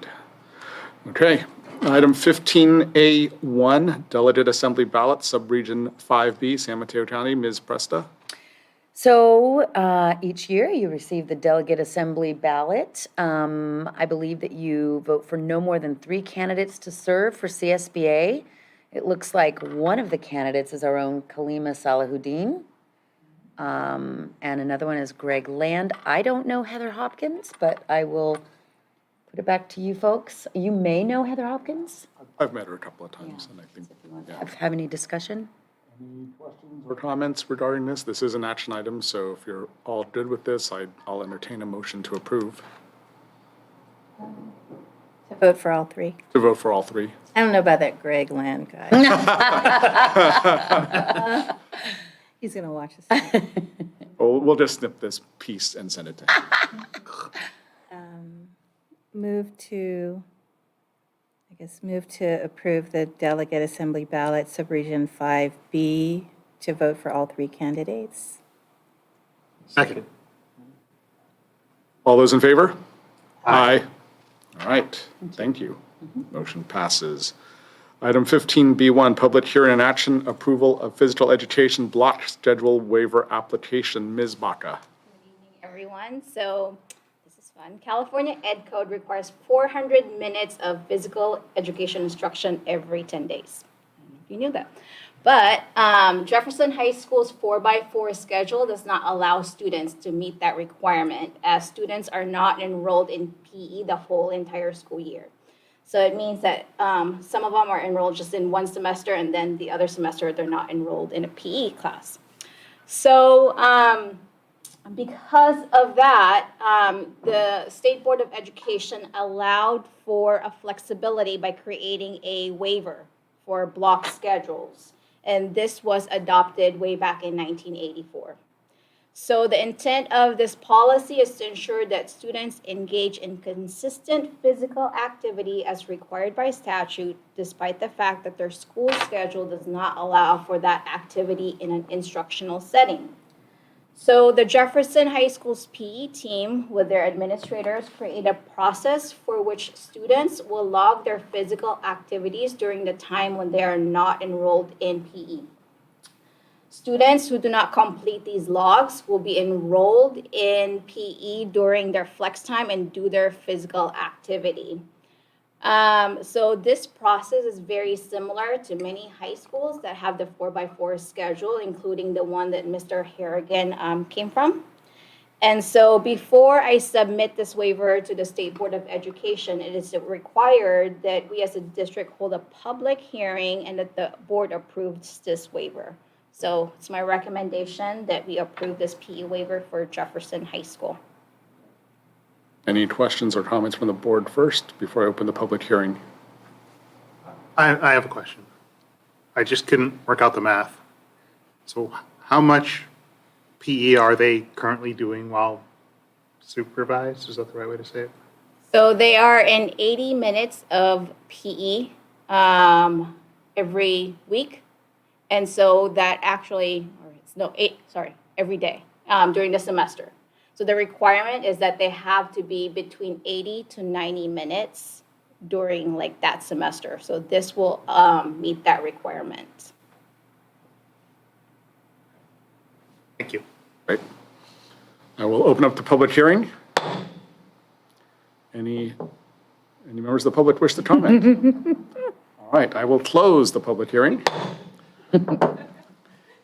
Okay. Item 15A1, Delegate Assembly Ballot, Subregion 5B, San Mateo County. Ms. Presta. So each year you receive the delegate assembly ballot. I believe that you vote for no more than 3 candidates to serve for CSBA. It looks like one of the candidates is our own Kalima Salahuddin. And another one is Greg Land. I don't know Heather Hopkins, but I will put it back to you folks. You may know Heather Hopkins. I've met her a couple of times, and I think, Have any discussion? any questions or comments regarding this? This is an action item, so if you're all good with this, I'll entertain a motion to approve, To vote for all 3. to vote for all 3. I don't know about that Greg Land guy. He's going to watch us. We'll just snip this piece and send it to him. Move to approve the delegate assembly ballot, subregion 5B, to vote for all 3 candidates. Second. All those in favor? Aye. All right, thank you. Motion passes. Item 15B1, Public Hearing and Action, Approval of Physical Education Block Schedule Waiver Application. Ms. Baca. Good evening, everyone. So this is fun. California Ed Code requires 400 minutes of physical education instruction every 10 days. I don't know if you knew that. But Jefferson High School's 4x4 schedule does not allow students to meet that requirement, as students are not enrolled in PE the whole entire school year. So it means that some of them are enrolled just in one semester, and then the other semester they're not enrolled in a PE class. So because of that, the State Board of Education allowed for a flexibility by creating a waiver for block schedules. And this was adopted way back in 1984. So the intent of this policy is to ensure that students engage in consistent physical activity as required by statute, despite the fact that their school schedule does not allow for that activity in an instructional setting. So the Jefferson High School's PE team, with their administrators, create a process for which students will log their physical activities during the time when they are not enrolled in PE. Students who do not complete these logs will be enrolled in PE during their flex time and do their physical activity. So this process is very similar to many high schools that have the 4x4 schedule, including the one that Mr. Harrigan came from. And so before I submit this waiver to the State Board of Education, it is required that we as a district hold a public hearing and that the board approves this waiver. So it's my recommendation that we approve this PE waiver for Jefferson High School. Any questions or comments from the board first before I open the public hearing? I have a question. I just couldn't work out the math. So how much PE are they currently doing while supervised? Is that the right way to say it? So they are in 80 minutes of PE every week. And so that actually, every day during the semester. So the requirement is that they have to be between 80 to 90 minutes during like that semester. So this will meet that requirement. Thank you. Right. I will open up the public hearing. Any members of the public wish to comment? All right, I will close the public hearing.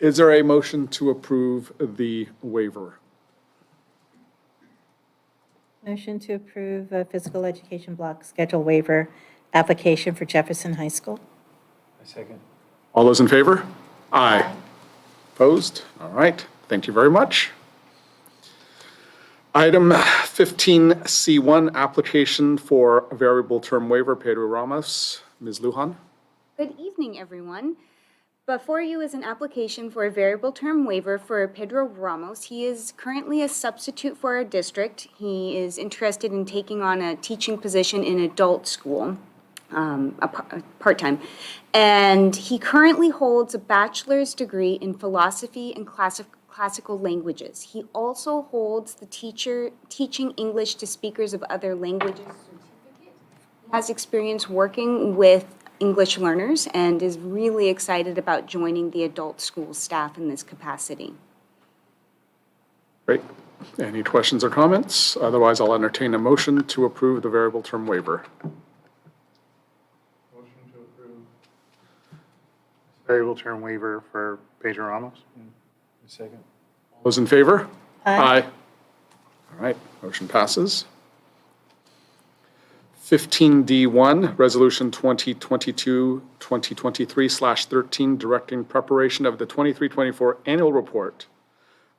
Is there a motion to approve the waiver? Motion to approve a physical education block schedule waiver application for Jefferson High School. All those in favor? Aye. Opposed? All right, thank you very much. Item 15C1, application for a variable term waiver, Pedro Ramos. Ms. Lujan? Good evening, everyone. Before you is an application for a variable term waiver for Pedro Ramos. He is currently a substitute for our district. He is interested in taking on a teaching position in adult school, part-time. And he currently holds a bachelor's degree in philosophy and classical languages. He also holds the teaching English to speakers of other languages certificate. He has experience working with English learners and is really excited about joining the adult school staff in this capacity. Great. Any questions or comments? Otherwise, I'll entertain a motion to approve the variable term waiver. Motion to approve variable term waiver for Pedro Ramos. All those in favor? Aye. All right, motion passes. 15D1, Resolution 2022-2023/13, directing preparation of the 23-24 annual report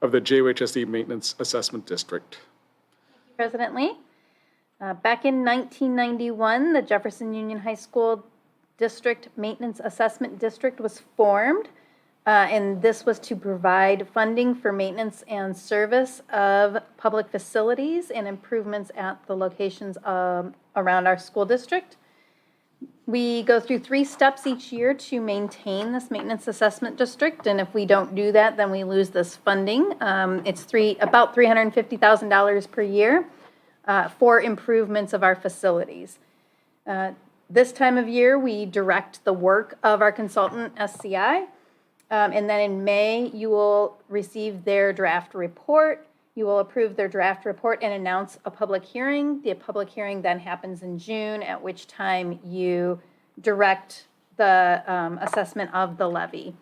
of the JUHSD Maintenance Assessment District. President Lee. Back in 1991, the Jefferson Union High School District Maintenance Assessment District was formed, and this was to provide funding for maintenance and service of public facilities and improvements at the locations around our school district. We go through 3 steps each year to maintain this maintenance assessment district, and if we don't do that, then we lose this funding. It's about $350,000 per year for improvements of our facilities. This time of year, we direct the work of our consultant, SCI, and then in May, you will receive their draft report. You will approve their draft report and announce a public hearing. The public hearing then happens in June, at which time you direct the assessment of the levy.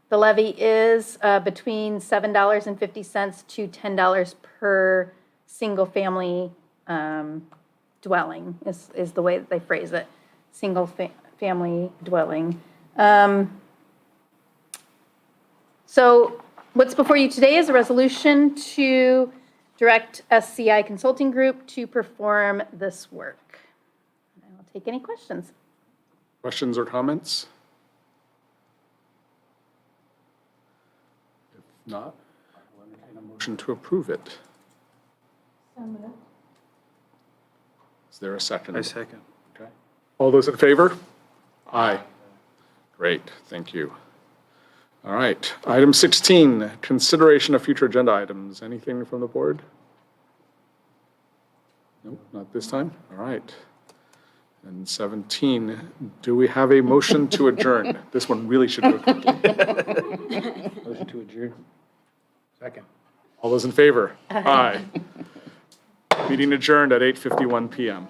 The levy is between $7.50 to $10 per single-family dwelling, is the way that they phrase it, single-family dwelling. So what's before you today is a resolution to direct SCI Consulting Group to perform this work. I will take any questions. Questions or comments? If not, I will entertain a motion to approve it. Is there a second? I second. Okay. All those in favor? Aye. Great, thank you. All right, item 16, consideration of future agenda items. Anything from the board? Nope, not this time. All right. And 17, do we have a motion to adjourn? This one really should go quickly. Motion to adjourn. Second. All those in favor? Aye. Meeting adjourned at 8:51 PM.